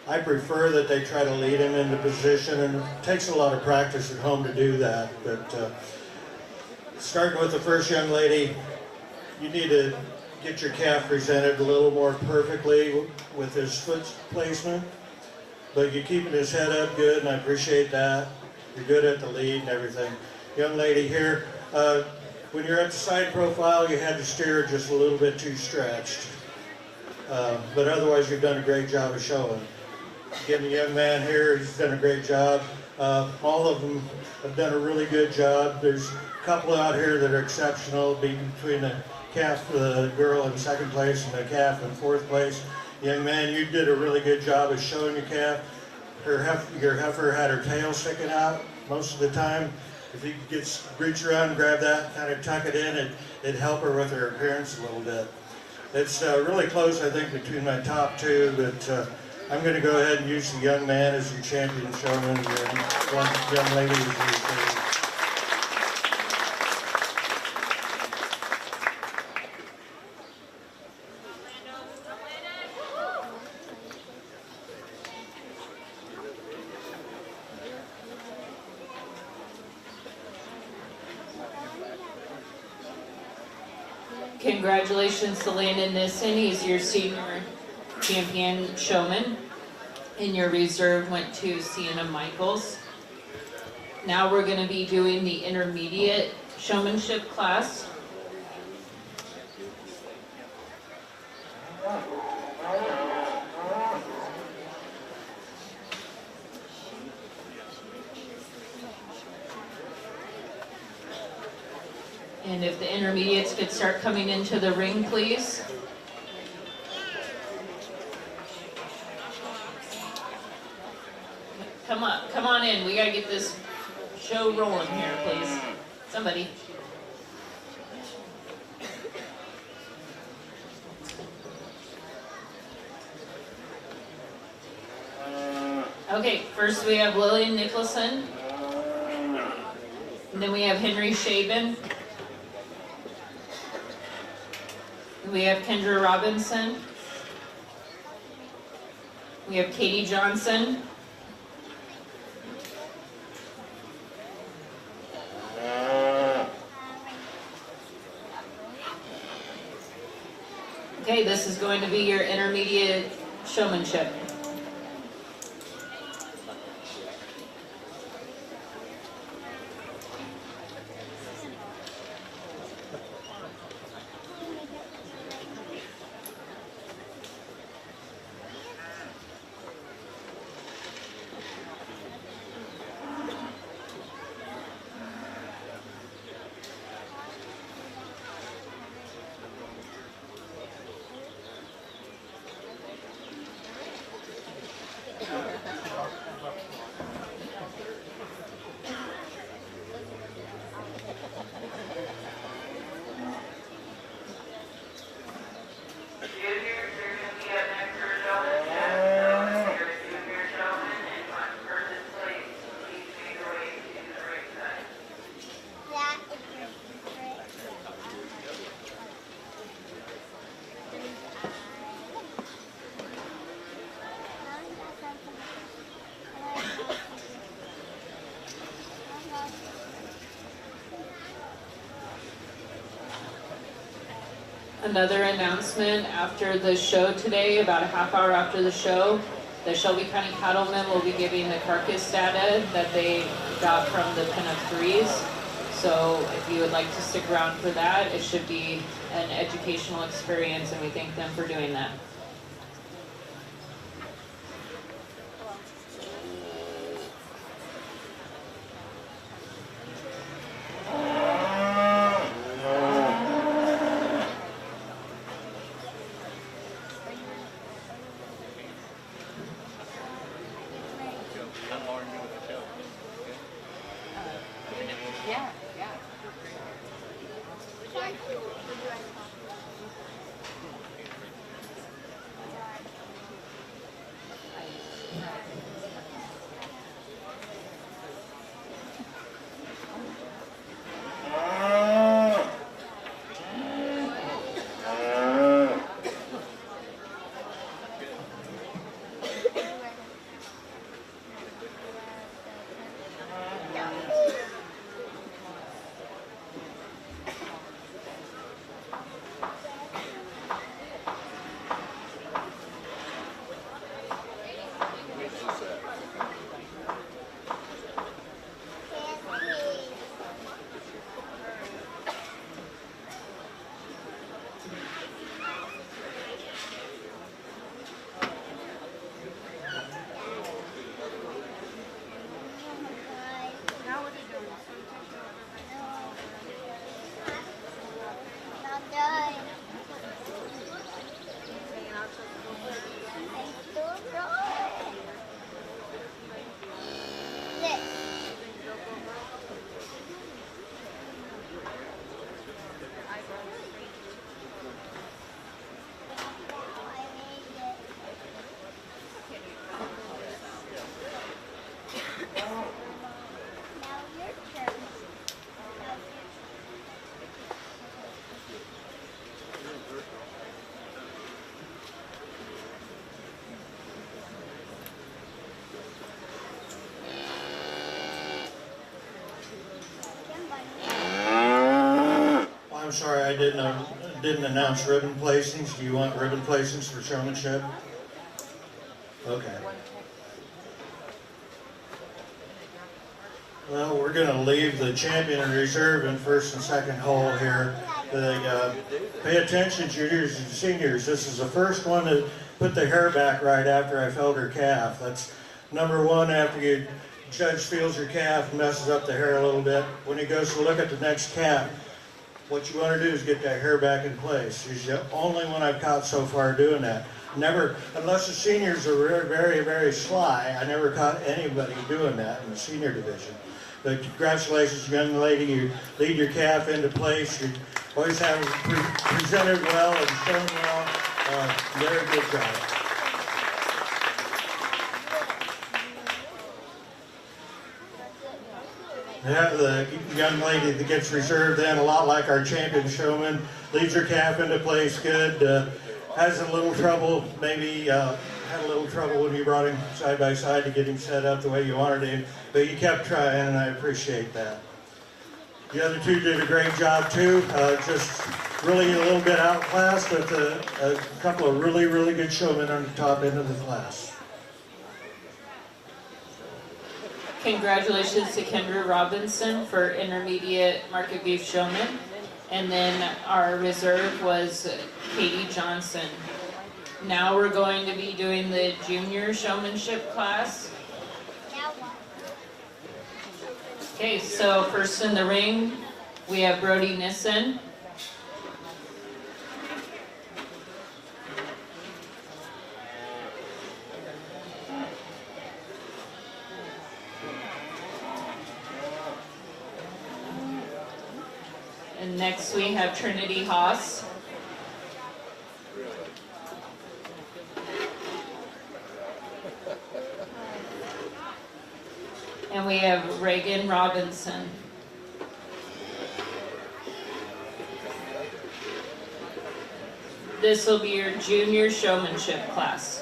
I prefer that they try to lead them into position, and it takes a lot of practice at home to do that. But starting with the first young lady, you need to get your calf presented a little more perfectly with his foot placement. But you're keeping his head up good, and I appreciate that. You're good at the lead and everything. Young lady here, when you're at the side profile, you had to steer just a little bit too stretched. But otherwise, you've done a great job of showing. Getting the young man here, he's done a great job. All of them have done a really good job. There's a couple out here that are exceptional, between the calf, the girl in second place, and the calf in fourth place. Young man, you did a really good job of showing your calf. Your heifer had her tail sticking out most of the time. If you could reach around and grab that, kind of tuck it in, it'd help her with her appearance a little bit. It's really close, I think, between my top two, but I'm going to go ahead and use the young man as your champion showman, and one young lady as your Congratulations to Landon Nissen. He's your senior champion showman. And your reserve went to Sienna Michaels. Now we're going to be doing the intermediate showmanship class. And if the intermediates could start coming into the ring, please. Come on in. We gotta get this show rolling here, please. Somebody. Okay, first we have Lillian Nicholson. And then we have Henry Shaben. We have Kendra Robinson. We have Katie Johnson. Okay, this is going to be your intermediate showmanship. Another announcement after the show today, about a half hour after the show, the Shelby County Cattlemen will be giving the carcass data that they got from the pinup threes. So if you would like to stick around for that, it should be an educational experience, and we thank them for doing that. sorry I didn't announce ribbon placings. Do you want ribbon placings for showmanship? Okay. Well, we're going to leave the champion in reserve in first and second hole here. Pay attention, juniors and seniors. This is the first one to put the hair back right after I felt her calf. That's number one. After your judge feels your calf, messes up the hair a little bit. When he goes to look at the next calf, what you want to do is get that hair back in place. She's the only one I've caught so far doing that. Never, unless the seniors are very, very, very sly, I never caught anybody doing that in the senior division. But congratulations, young lady. You lead your calf into place. You always have presented well and shown well. Very good job. Yeah, the young lady that gets reserved then, a lot like our champion showman, leads her calf into place good. Has a little trouble, maybe had a little trouble when you brought him side by side to get him set up the way you wanted him, but you kept trying, and I appreciate that. The other two did a great job too, just really a little bit outclassed with a couple of really, really good showmen on the top end of the class. Congratulations to Kendra Robinson for intermediate market beef showman. And then our reserve was Katie Johnson. Now we're going to be doing the junior showmanship class. Okay, so first in the ring, we have Brody Nissen. And next we have Trinity Haas. And we have Reagan Robinson. This will be your junior showmanship class.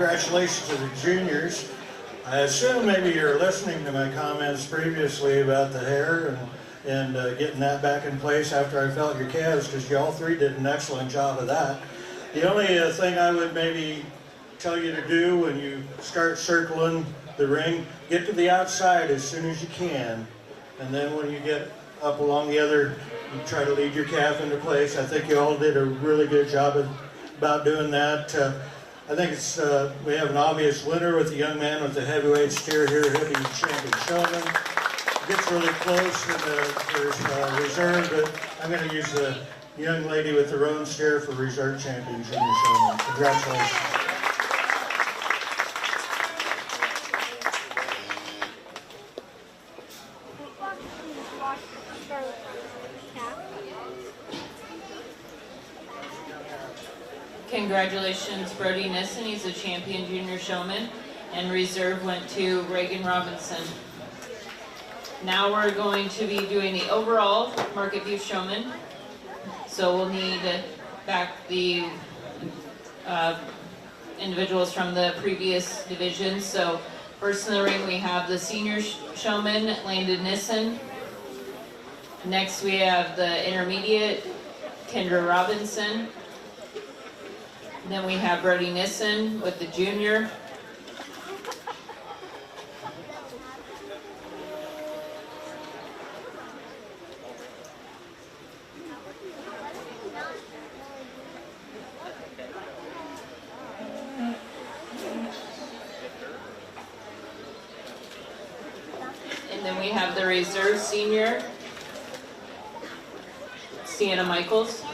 congratulations to the juniors. I assume maybe you're listening to my comments previously about the hair and getting that back in place after I felt your calves, because you all three did an excellent job of that. The only thing I would maybe tell you to do when you start circling the ring, get to the outside as soon as you can, and then when you get up along the other, you try to lead your calf into place. I think you all did a really good job about doing that. I think it's we have an obvious winner with the young man with the heavyweight steer here. He'll be champion showman. Gets really close in the reserve, but I'm going to use the young lady with the roan steer for reserve champion junior showman. Congratulations. Congratulations, Brody Nissen. He's a champion junior showman. And reserve went to Reagan Robinson. Now we're going to be doing the overall market beef showman. So we'll need back the individuals from the previous divisions. So first in the ring we have the senior showman, Landon Nissen. Next we have the intermediate, Kendra Robinson. Then we have Brody Nissen with the junior. And then we have the reserve senior, Sienna Michaels.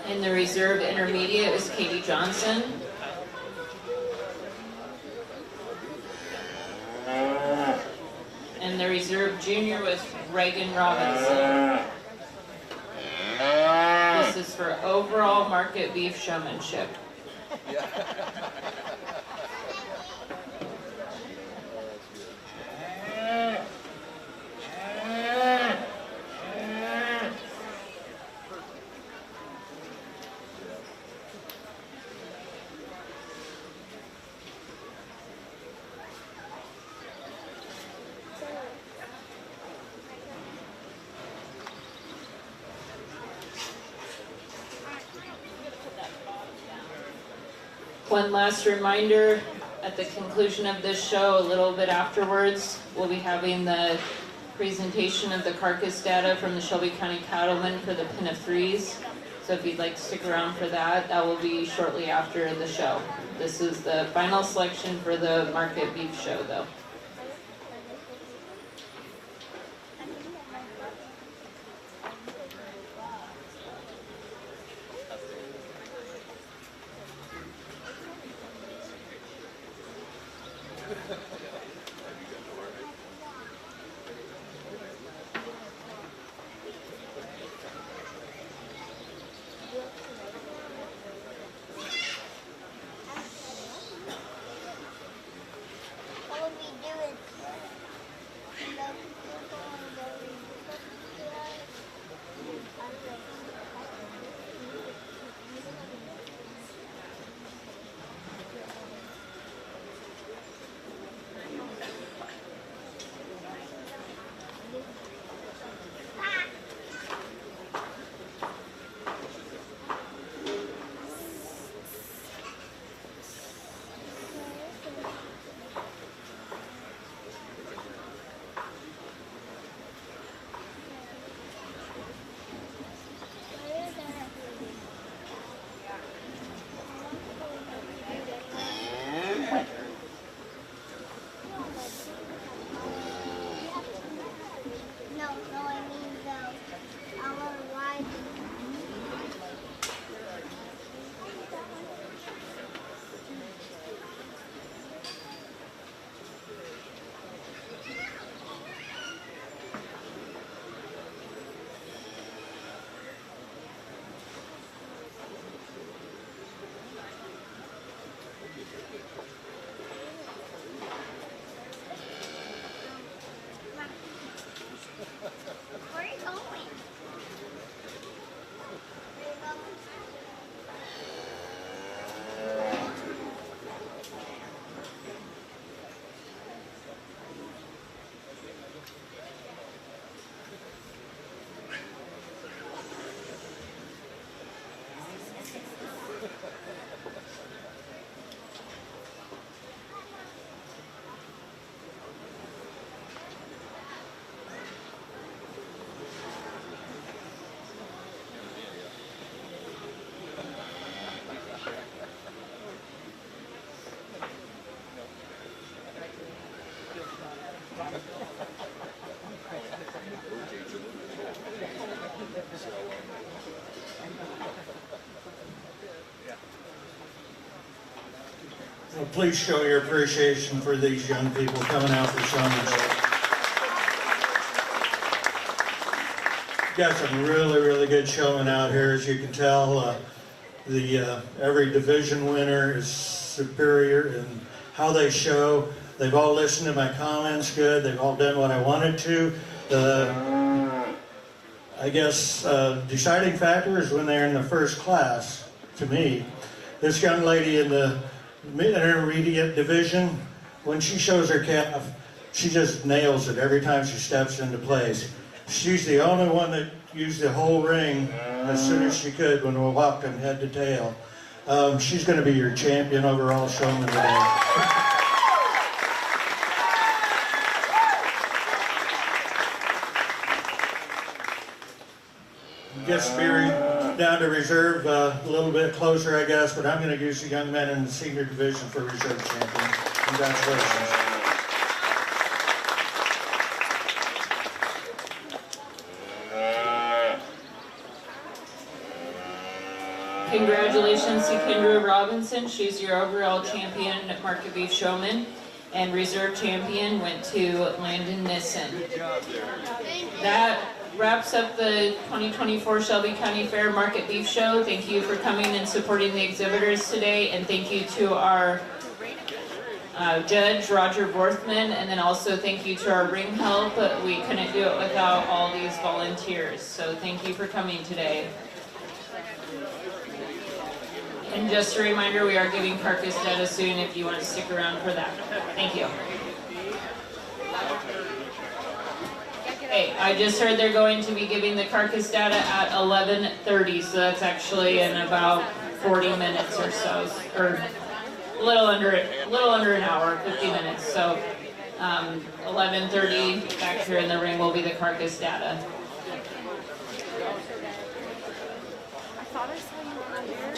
And the reserve intermediate was Katie Johnson. And the reserve junior was Reagan Robinson. This is for overall market beef showmanship. One last reminder, at the conclusion of this show, a little bit afterwards, we'll be having the presentation of the carcass data from the Shelby County Cattlemen for the pin of threes. So if you'd like to stick around for that, that will be shortly after the show. This is the final selection for the market beef show though. What would we do? please show your appreciation for these young people coming out for showmanship. Got some really good showmen out here, as you can tell. Every division winner is superior in how they show. They've all listened to my comments good. They've all done what I wanted to. I guess deciding factor is when they're in the first class, to me. This young lady in the intermediate division, when she shows her calf, she just nails it every time she steps into place. She's the only one that used the whole ring as soon as she could when we walked them head to tail. She's going to be your champion overall showman today. Gets to be down to reserve a little bit closer, I guess, but I'm going to use the young men in the senior division for reserve champion. Congratulations. Congratulations to Kendra Robinson. She's your overall champion market beef showman. And reserve champion went to Landon Nissen. That wraps up the 2024 Shelby County Fair Market Beef Show. Thank you for coming and supporting the exhibitors today, and thank you to our judge, Roger Borthman, and then also thank you to our ring help. We couldn't do it without all these volunteers, so thank you for coming today. And just a reminder, we are giving carcass data soon if you want to stick around for that. Thank you. Hey, I just heard they're going to be giving the carcass data at 11:30, so that's actually in about 40 minutes or so, or a little under an hour, 50 minutes. So 11:30 back here in the ring will be the carcass data. I thought I saw you on there.